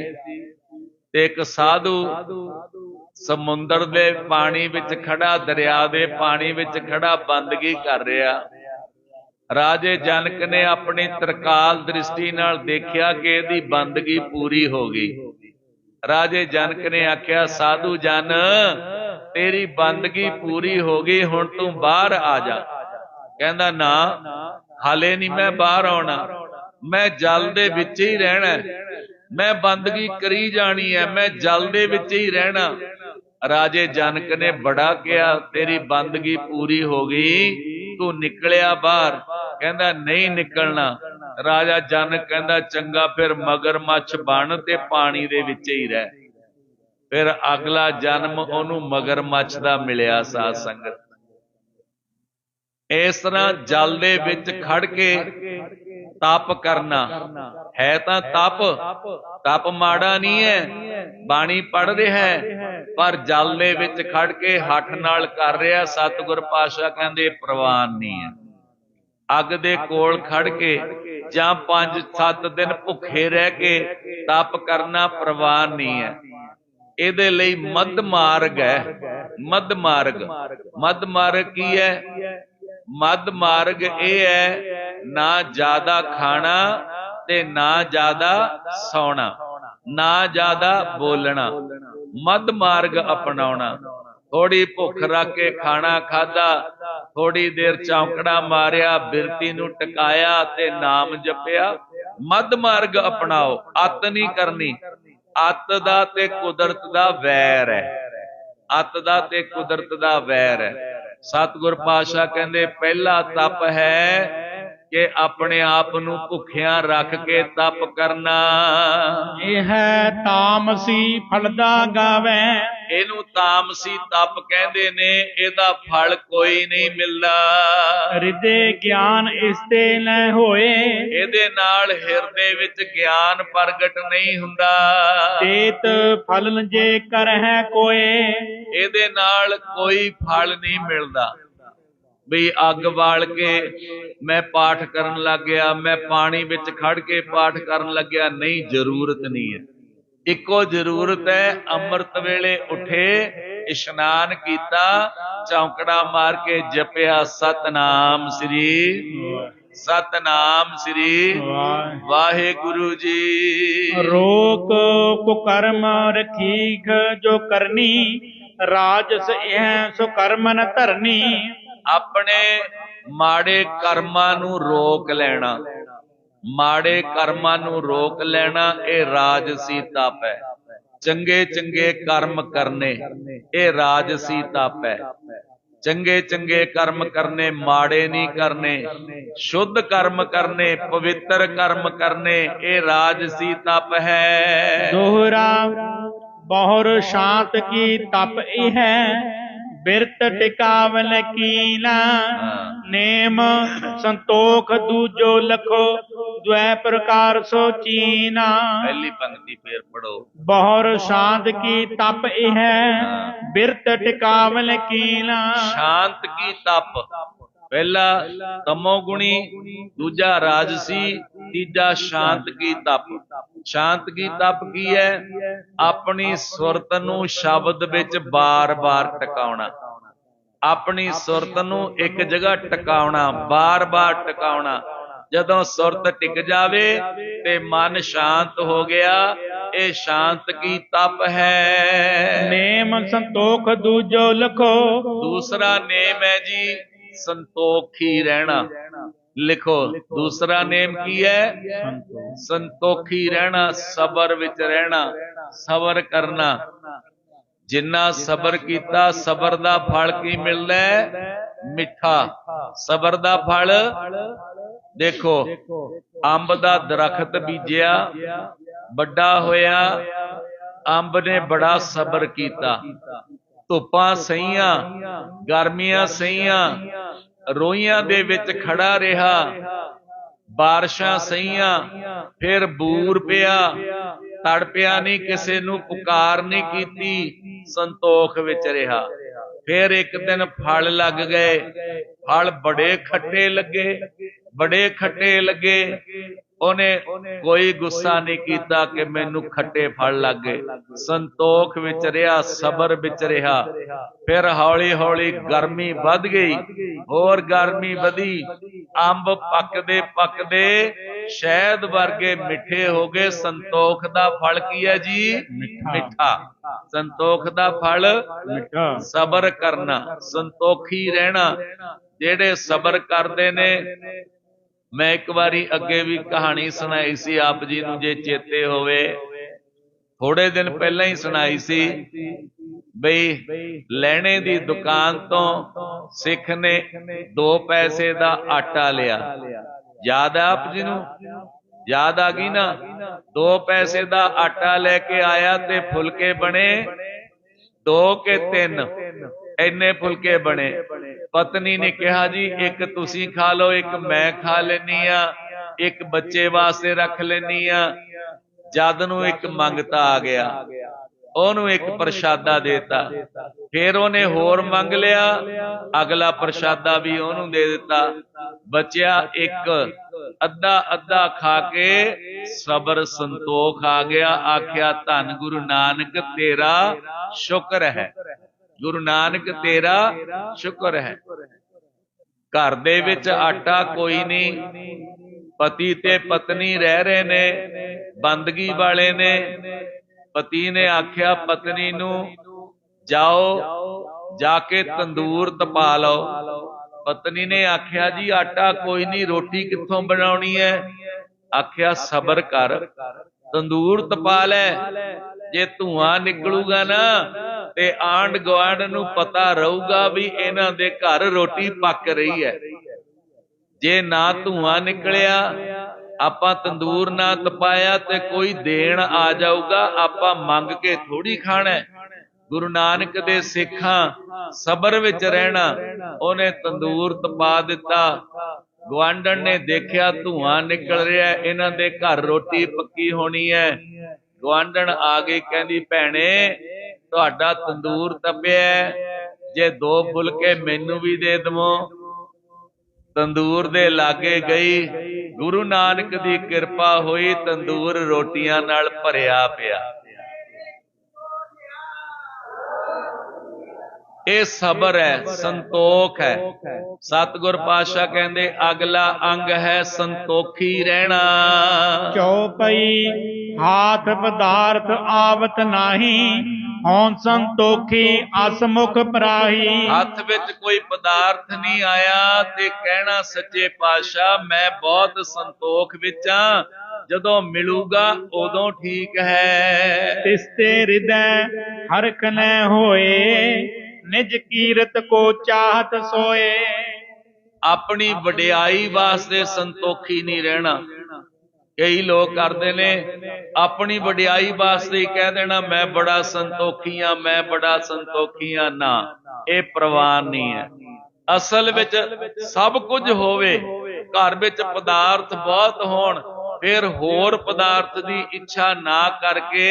ते एक साधु समुंदर दे पानी विच खड़ा, दरिया दे पानी विच खड़ा बंदगी कर रहा। राजे जनक ने अपनी त्रिकाल दृष्टि नाल देखिया कि इहदी बंदगी पूरी हो गई। राजे जनक ने आख्या साधु जन तेरी बंदगी पूरी हो गई, हुण तू बाहर आ जा। कहंदा ना हाले नहीं मैं बाहर आउणा, मैं जल दे विच ही रहना, मैं बंदगी करी जानी है, मैं जल दे विच ही रहना। राजे जनक ने बड़ा कहा तेरी बंदगी पूरी हो गई, तू निकलिया बाहर। कहंदा नहीं निकलना। राजा जनक कहंदा चंगा फिर मगरमच्छ बन ते पानी दे विच ही रह। फिर अगला जन्म ओनू मगरमच्छ दा मिलिया। साध संगत इस तरह जल दे विच खड़ के तप करना है तां तप, तप माड़ा नहीं है, बाणी पढ़ रहा है पर जल दे विच खड़ के हठ नाल कर रहा। सतगुर पातशाह कहंदे प्रवान नहीं है। अग दे कोल खड़ के जां 5-7 दिन भुखे रह के तप करना प्रवान नहीं है। इहदे लई मध मार्ग है। मध मार्ग, मध मार्ग की है? मध मार्ग यह है ना ज्यादा खाना ते ना ज्यादा सौना, ना ज्यादा बोलना, मध मार्ग अपनाउणा। थोड़ी भुख रख के खाना खादा, थोड़ी देर चौंकड़ा मारिया, बिरती नूं टकाया ते नाम जपिया। मध मार्ग अपनाओ, अत नहीं करनी। अत दा ते कुदरत दा वैर है, अत दा ते कुदरत दा वैर है। सतगुर पातशाह कहंदे पहला तप है कि अपने आप नूं भुखिया रख के तप करना। यह तामसी फलदा गावे। इनू तामसी तप कहंदे ने, इहदा फल कोई नहीं मिलदा। हृदय ज्ञान इसते न होए, इहदे नाल हिरदे विच ज्ञान प्रगट नहीं हुंदा। तेत फलन जे कर है कोए, इहदे नाल कोई फल नहीं मिलदा। भी अग बाल के मैं पाठ करन लग गया, मैं पानी विच खड़ के पाठ करन लग गया, नहीं, जरूरत नहीं है। इको जरूरत है अमृत वेले उठे, इशनान कीता, चौंकड़ा मार के जपिया सतनाम श्री, सतनाम श्री वाहिगुरु जी। रोक कुकर्म रखीख जो करनी, राजस यह सो कर्म न धरनी। अपने माड़े कर्मां नूं रोक लेना, माड़े कर्मां नूं रोक लेना, ये राजसी तप है। चंगे चंगे कर्म करने, ये राजसी तप है। चंगे चंगे कर्म करने, माड़े नहीं करने, शुद्ध कर्म करने, पवित्र कर्म करने, ये राजसी तप है। दोहरा बहुर शांत की तप है, बिरत टिकावन कीना। नेम संतोख दूजो लखो, द्वै प्रकार सो चीना। पहली पंक्ति फिर पढ़ो। बहुर शांत की तप इह बिरत टिकावल कीना। शांत की तप, पहला तमोगुणी, दूजा राजसी, तीजा शांत की तप। शांत की तप की है? अपनी सुरत नूं शब्द विच बार-बार टकाउणा, अपनी सुरत नूं एक जगह टकाउणा, बार-बार टकाउणा। जदों सुरत टिक जावे ते मन शांत हो गया, ये शांत की तप है। नेम संतोख दूजो लखो। दूसरा नेम है जी संतोखी रहना। लिखो, दूसरा नेम की है? संतोखी रहना, सबर विच रहना, सबर करना। जिन्ना सबर कीता, सबर दा फल की मिलदा है? मिठा। सबर दा फल देखो, अंब दा दरखत बीजिया, बड़ा होया, अंब ने बड़ा सबर कीता, धुप्पां सहीयां, गर्मियां सहीयां, रोइयां दे विच खड़ा रहा, बारिशां सहीयां, फिर बूर पिया, तड़पिया नहीं, किसी नूं पुकार नहीं कीती, संतोख विच रहा। फिर एक दिन फल लग गए, फल बड़े खट्टे लगे, बड़े खट्टे लगे। उन्हें कोई गुस्सा नहीं कीता कि मैनू खट्टे फल लग गए, संतोख विच रहा, सबर विच रहा। फिर हौली हौली गर्मी वध गई, होर गर्मी वधी, अंब पकदे पकदे शहद वर्गे मिठे हो गए। संतोख दा फल की है जी? मिठा। संतोख दा फल मिठा। सबर करना, संतोखी रहना। जेड़े सबर करते ने, मैं एक बारी अगे भी कहानी सुनाई सी आप जी नूं, जे चेते होवे, थोड़े दिन पहला ही सुनाई सी बई लैणे दी दुकान तो सिख ने 2 पैसे दा आटा लिया। याद है आप जी नूं? याद आ गई ना? 2 पैसे दा आटा लेके आया ते फुलके बने 2 के 3, इन्ने फुलके बने। पत्नी ने कहा जी एक तुसी खा लो, एक मैं खा लेनी आ, एक बच्चे वास्ते रख लेनी आ। जद नूं एक मंगता आ गया, ओनू एक प्रशादा देता, फिर ओने होर मंग लिया, अगला प्रशादा भी ओनू दे दिता। बचिया एक अद्धा अद्धा खा के सबर संतोख आ गया। आख्या धन गुरु नानक तेरा शुक्र है, गुरु नानक तेरा शुक्र है। घर दे विच आटा कोई नहीं, पति ते पत्नी रह रहे ने, बंदगी वाले ने। पति ने आख्या पत्नी नू जाओ जाके तंदूर तपा लो। पत्नी ने आख्या जी आटा कोई नहीं, रोटी कित्थों बनाउणी है? आख्या सबर कर, तंदूर तपा लै। जे धुआं निकलूगा ना ते आंड गुआंढ नू पता रहूगा भी इन्हां दे घर रोटी पक रही है। जे ना धुआं निकलिया, आपां तंदूर ना तपाया ते कोई देण आ जाऊगा, आपां मंग के थोड़ी खाना। गुरु नानक दे सिखां सबर विच रहना, उन्हें तंदूर तपा दिता। गुआंढण ने देखिया धुआं निकल रहा है, इन्हां दे घर रोटी पक्की होनी है। गुआंढण आ गई, कहंदी भैणे तुहाडा तंदूर तपिया, जे 2 फुलके मैनू भी दे दवो। तंदूर दे लागे गई, गुरु नानक दी किरपा हुई, तंदूर रोटियां नाल भरिया पिया। ये सबर है, संतोख है। सतगुर पातशाह कहंदे अगला अंग है संतोखी रहना। चौपई हाथ पदार्थ आवत नाही, हों संतोखी असमुख पराही। हथ विच कोई पदार्थ नहीं आया ते कहना सच्चे पातशाह मैं बहुत संतोख विच हां, जदों मिलूगा उदों ठीक है। तिसते हृदय हरख न होए, निज कीरत को चाहत सोए। अपनी वडियाई वास्ते संतोखी नहीं रहना। कई लोग करते ने अपनी वडियाई वास्ते ही कह देना मैं बड़ा संतोखी हां, मैं बड़ा संतोखी हां। ना, ये प्रवान नहीं है। असल विच सब कुछ होवे, घर विच पदार्थ बहुत होण, फिर होर पदार्थ की इच्छा ना करके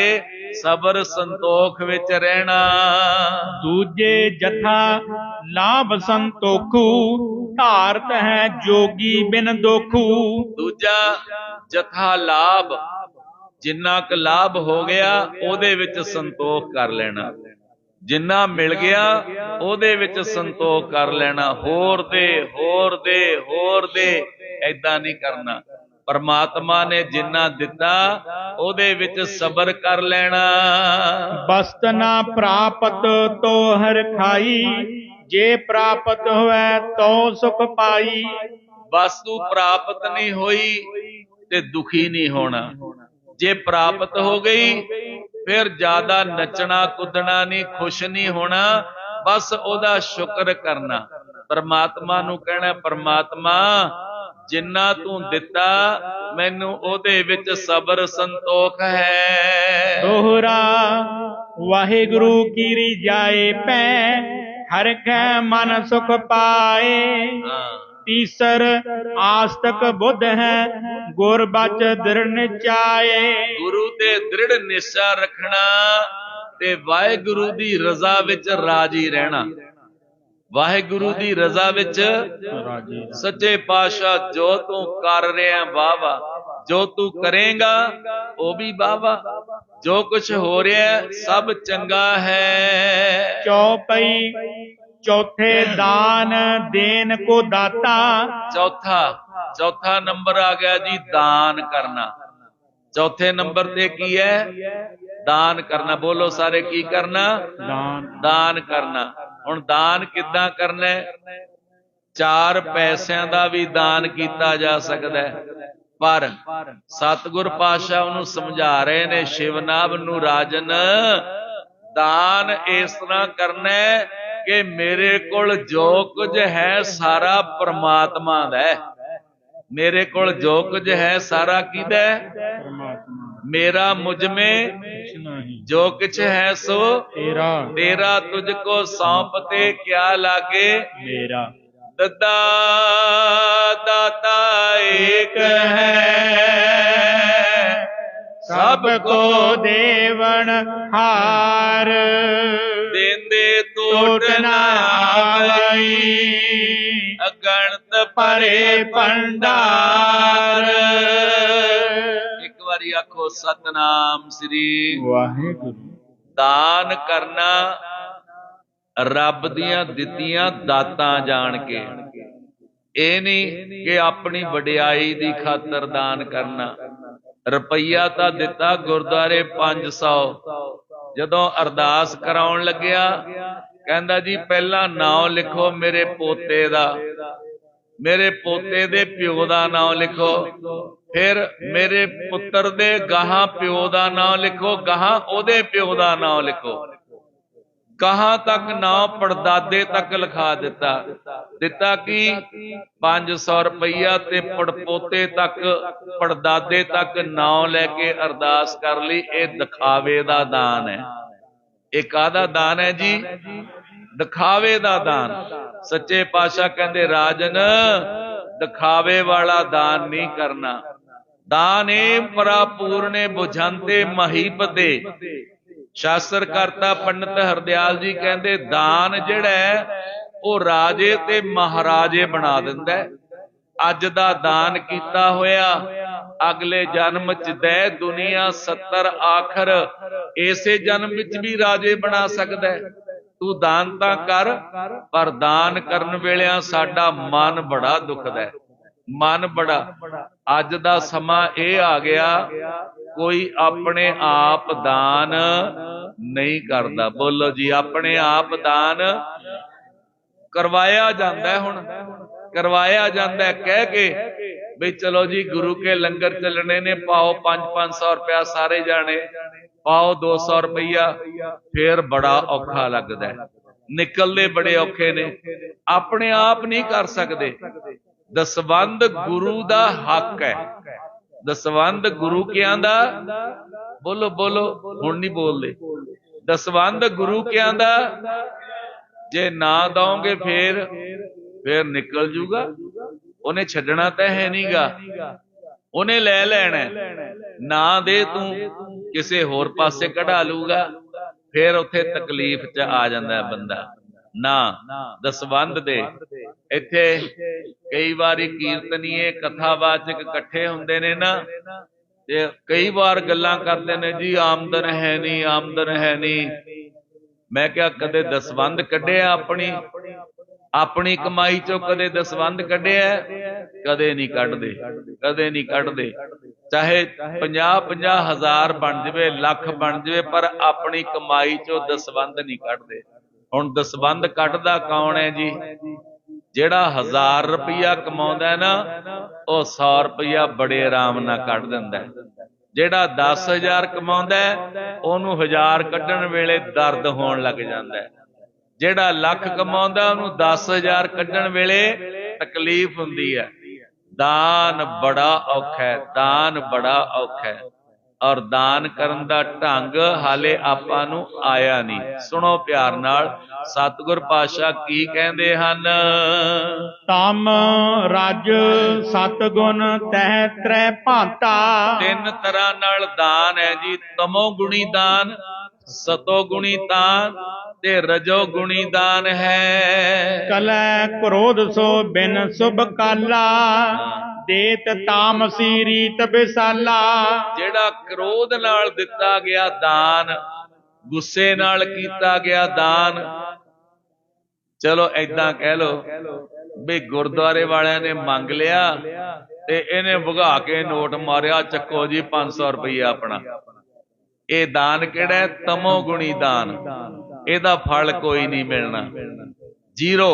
सबर संतोख विच रहना। दूजे जथा लाभ संतोखू, धारत है जोगी बिन दोखू। दूजा जथा लाभ, जिन्ना क लाभ हो गया ਉਹਦੇ ਵਿੱਚ ਸੰਤੋਖ ਕਰ ਲੈਣਾ, ਜਿੰਨਾ ਮਿਲ ਗਿਆ ਉਹਦੇ ਵਿੱਚ ਸੰਤੋਖ ਕਰ ਲੈਣਾ। ਹੋਰ ਦੇ ਹੋਰ ਦੇ ਹੋਰ ਦੇ ਐਦਾਂ ਨਹੀਂ ਕਰਨਾ। परमात्मा ने जिन्ना दिता ਉਹਦੇ ਵਿੱਚ सबर कर लेना। वस्त ना प्राप्त तो हर खाई, जे प्राप्त होवे तो सुख पाई। वस्तु प्राप्त नहीं होई ते दुखी नहीं होना, जे प्राप्त हो गई फिर ज्यादा नचना कुदना नहीं, खुश नहीं होना, बस ओदा शुक्र करना। परमात्मा नू कहना परमात्मा जिन्ना तू दिता मैनू ओदे विच सबर संतोख है। दोहरा वाहिगुरु कीरी जाए पै, हर कै मन सुख पाए। तीसर आस्तक बुद्ध है, गुर बच दृढ़ निचाए। गुरु ते दृढ़ निश्चा रखना ते वाहिगुरु दी रजा विच राजी रहना। वाहिगुरु दी रजा विच सच्चे पातशाह जो तू कर रहा वाह वाह, जो तू करेगा वो भी वाह वाह, जो कुछ हो रहा है सब चंगा है। चौपई चौथे दान देन को दाता। चौथा नंबर आ गया जी दान करना। चौथे नंबर ते की है? दान करना। बोलो सारे की करना? दान करना। हुण दान किद्दां करना है? 4 पैसिਆਂ ਦਾ भी दान किया जा सकता है, पर सतगुर पातशाह उन्होंने समझा रहे ने शिवनाभ नू राजन दान इस तरह करना है कि मेरे कोल जो कुछ है सारा परमात्मा दा है। मेरे कोल जो कुछ है सारा किदा है? मेरा मुझ में जो कुछ है सो तेरा, तुझको सौंपते क्या लागे मेरा। दद्दा दाता एक है, सबको देवन हार। देंदे टोट ना आई, अगणत परे भंडार। एक बारी आखो सतनाम श्री वाहिगुरु। दान करना रब दियां दित्तियां दातां जान के, ਇਹ नहीं कि अपनी वडियाई दी खातर दान करना। रुपया तो दिता गुरुद्वारे 500, जदों अरदास कराउण लग्या कहंदा जी पहला नाम लिखो मेरे पोते दा, मेरे पोते दे प्यो दा नाम लिखो, फिर मेरे पुत्र दे गाहां प्यो दा नाम लिखो, गाहां ओदे प्यो दा नाम लिखो। कहां तक नाम पड़दादे तक लिखा दिता। दिता कि 500 रुपया ते पड़पोते तक पड़दादे तक नाम लैके अरदास कर ली। ये दिखावे दा दान है। एक काहदा दान है जी? दिखावे दा दान। सच्चे पातशाह कहंदे राजन दिखावे वाला दान नहीं करना। दान ए परापूर्णे बुझांते महीपते। शास्त्र करता पंडित हरदयाल जी कहते दान जिहड़ा है वो राजे ते महाराजे बना दिंदा है। अज दा दान कीता होया अगले जन्म च दे दुनिया 70 आखर इसे जन्म विच भी राजे बना सकदा है। तू दान तां कर, पर दान करन वेलिया साडा मन बड़ा दुखदा है। मन बड़ा अज दा समा यह आ गया कोई अपने आप दान नहीं करता। बोलो जी अपने आप दान करवाया जाता है। हुण करवाया जाता है कह के भी चलो जी गुरु के लंगर चलने ने, पाओ 500 रुपया सारे जाने, पाओ 200 रुपया, फिर बड़ा औखा लगता है। निकलने बड़े औखे ने, अपने आप नहीं कर सकते। दसवंध गुरु दा हक है। दसवंध गुरु क्या दा? बोलो बोलो हुण नहीं बोलते। दसवंध गुरु क्या दा? जे ना दोगे फिर निकल जूगा, उन्हें छड्डना तो है नहीं गा। ਉਹਨੇ ਲੈ ਲੈਣਾ ਹੈ। ਨਾ ਦੇ ਤੂੰ ਕਿਸੇ ਹੋਰ ਪਾਸੇ ਕਢਾ ਲੂਗਾ, ਫਿਰ ਉੱਥੇ ਤਕਲੀਫ ਚ ਆ ਜਾਂਦਾ ਹੈ ਬੰਦਾ। ਨਾ ਦਸਵੰਧ ਦੇ। ਇੱਥੇ ਕਈ ਵਾਰੀ ਕੀਰਤਨੀਏ ਕਥਾਵਾਚਕ ਇਕੱਠੇ ਹੁੰਦੇ ਨੇ ਨਾ, ਤੇ ਕਈ ਵਾਰ ਗੱਲਾਂ ਕਰਦੇ ਨੇ ਜੀ ਆਮਦਨ ਹੈ ਨਹੀਂ, ਆਮਦਨ ਹੈ ਨਹੀਂ। ਮੈਂ ਕਿਹਾ ਕਦੇ ਦਸਵੰਧ ਕੱਢਿਆ ਆਪਣੀ ਕਮਾਈ ਚੋਂ ਕਦੇ ਦਸਵੰਧ ਕੱਢਿਆ? ਕਦੇ ਨਹੀਂ ਕੱਢਦੇ, ਕਦੇ ਨਹੀਂ ਕੱਢਦੇ। ਚਾਹੇ 50-50 ਹਜ਼ਾਰ ਬਣ ਜਾਵੇ, ਲੱਖ ਬਣ ਜਾਵੇ, ਪਰ ਆਪਣੀ ਕਮਾਈ ਚੋਂ ਦਸਵੰਧ ਨਹੀਂ ਕੱਢਦੇ। ਹੁਣ ਦਸਵੰਧ ਕੱਢਦਾ ਕੌਣ ਹੈ ਜੀ? ਜਿਹੜਾ 1000 ਰੁਪਇਆ ਕਮਾਉਂਦਾ ਨਾ, ਉਹ 100 ਰੁਪਇਆ ਬੜੇ ਆਰਾਮ ਨਾਲ ਕੱਢ ਦਿੰਦਾ। ਜਿਹੜਾ 10,000 ਕਮਾਉਂਦਾ, ਉਹਨੂੰ 1000 ਕੱਢਣ ਵੇਲੇ ਦਰਦ ਹੋਣ ਲੱਗ ਜਾਂਦਾ। ਜਿਹੜਾ ਲੱਖ ਕਮਾਉਂਦਾ, ਉਹਨੂੰ 10,000 ਕੱਢਣ ਵੇਲੇ ਤਕਲੀਫ ਹੁੰਦੀ ਹੈ। ਦਾਨ ਬੜਾ ਔਖਾ ਹੈ, ਦਾਨ ਬੜਾ ਔਖਾ ਹੈ। ਔਰ ਦਾਨ ਕਰਨ ਦਾ ਢੰਗ ਹਾਲੇ ਆਪਾਂ ਨੂੰ ਆਇਆ ਨਹੀਂ। ਸੁਣੋ ਪਿਆਰ ਨਾਲ, ਸਤਿਗੁਰ ਪਾਤਸ਼ਾਹ ਕੀ ਕਹਿੰਦੇ ਹਨ? ਤਮ ਰਜ ਸਤਗੁਣ ਤਹਿ ਤ੍ਰੈ ਭਾਂਤਾ। 3 ਤਰ੍ਹਾਂ ਨਾਲ ਦਾਨ ਹੈ ਜੀ। ਤਮੋ ਗੁਣੀ ਦਾਨ, ਸਤੋ ਗੁਣੀ ਦਾਨ ਤੇ ਰਜੋ ਗੁਣੀ ਦਾਨ ਹੈ। ਕਲੈ ਕ੍ਰੋਧ ਸੋ ਬਿਨ ਸੁਭ ਕਾਲਾ, ਦੇਤ ਤਾਮਸੀ ਰੀਤ ਵਿਸਾਲਾ। ਜਿਹੜਾ ਕ੍ਰੋਧ ਨਾਲ ਦਿੱਤਾ ਗਿਆ ਦਾਨ, ਗੁੱਸੇ ਨਾਲ ਕੀਤਾ ਗਿਆ ਦਾਨ, ਚਲੋ ਏਦਾਂ ਕਹਿ ਲੋ ਵੀ ਗੁਰਦੁਆਰੇ ਵਾਲਿਆਂ ਨੇ ਮੰਗ ਲਿਆ ਤੇ ਇਹਨੇ ਭਗਾ ਕੇ ਨੋਟ ਮਾਰਿਆ, ਚੱਕੋ ਜੀ 500 ਰੁਪਈਆ ਆਪਣਾ। ਇਹ ਦਾਨ ਕਿਹੜਾ ਹੈ? ਤਮੋ ਗੁਣੀ ਦਾਨ। ਇਹਦਾ ਫਲ ਕੋਈ ਨਹੀਂ ਮਿਲਣਾ, ਜ਼ੀਰੋ।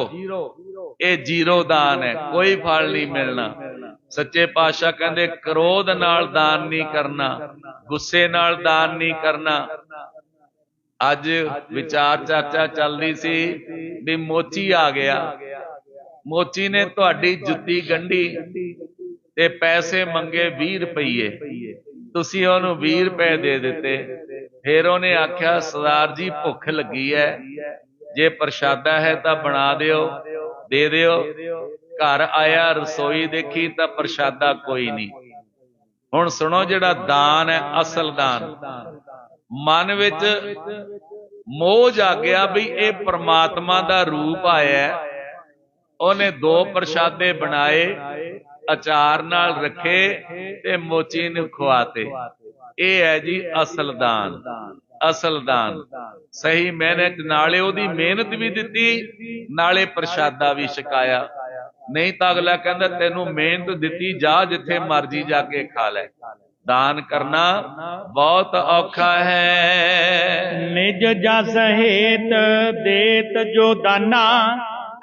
ਇਹ ਜ਼ੀਰੋ ਦਾਨ ਹੈ, ਕੋਈ ਫਲ ਨਹੀਂ ਮਿਲਣਾ। ਸੱਚੇ ਪਾਤਸ਼ਾਹ ਕਹਿੰਦੇ ਕ੍ਰੋਧ ਨਾਲ ਦਾਨ ਨਹੀਂ ਕਰਨਾ, ਗੁੱਸੇ ਨਾਲ ਦਾਨ ਨਹੀਂ ਕਰਨਾ। ਅੱਜ ਵਿਚਾਰ ਚਰਚਾ ਚੱਲਦੀ ਸੀ ਵੀ ਮੋਚੀ ਆ ਗਿਆ, ਮੋਚੀ ਨੇ ਤੁਹਾਡੀ ਜੁੱਤੀ ਗੰਢੀ ਤੇ ਪੈਸੇ ਮੰਗੇ 20 ਰੁਪਈਏ, ਤੁਸੀਂ ਉਹਨੂੰ 20 ਰੁਪਏ ਦੇ ਦਿੱਤੇ। ਫਿਰ ਉਹਨੇ ਆਖਿਆ ਸਰਦਾਰ ਜੀ ਭੁੱਖ ਲੱਗੀ ਹੈ, ਜੇ ਪ੍ਰਸ਼ਾਦਾ ਹੈ ਤਾਂ ਬਣਾ ਦਿਓ, ਦੇ ਦਿਓ। ਘਰ ਆਇਆ, ਰਸੋਈ ਦੇਖੀ ਤਾਂ ਪ੍ਰਸ਼ਾਦਾ ਕੋਈ ਨਹੀਂ। ਹੁਣ ਸੁਣੋ, ਜਿਹੜਾ ਦਾਨ ਹੈ ਅਸਲ ਦਾਨ, ਮਨ ਵਿੱਚ ਮੋਹ ਜਾਗਿਆ ਵੀ ਇਹ ਪ੍ਰਮਾਤਮਾ ਦਾ ਰੂਪ ਆਇਆ। ਉਹਨੇ 2 ਪ੍ਰਸ਼ਾਦੇ ਬਣਾਏ, ਅਚਾਰ ਨਾਲ ਰੱਖੇ ਤੇ ਮੋਚੀ ਨੂੰ ਖਵਾਤੇ। ਇਹ ਹੈ ਜੀ ਅਸਲ ਦਾਨ। ਅਸਲ ਦਾਨ ਸਹੀ ਮਿਹਨਤ, ਨਾਲੇ ਉਹਦੀ ਮਿਹਨਤ ਵੀ ਦਿੱਤੀ, ਨਾਲੇ ਪ੍ਰਸ਼ਾਦਾ ਵੀ ਛਕਾਇਆ। ਨਹੀਂ ਤਾਂ ਅਗਲਾ ਕਹਿੰਦਾ ਤੈਨੂੰ ਮਿਹਨਤ ਦਿੱਤੀ, ਜਾ ਜਿੱਥੇ ਮਰਜੀ ਜਾ ਕੇ ਖਾ ਲੈ। ਦਾਨ ਕਰਨਾ ਬਹੁਤ ਔਖਾ ਹੈ। ਨਿਜ ਜਸ ਹੇਤ ਦੇਤ ਜੋ ਦਾਨਾ,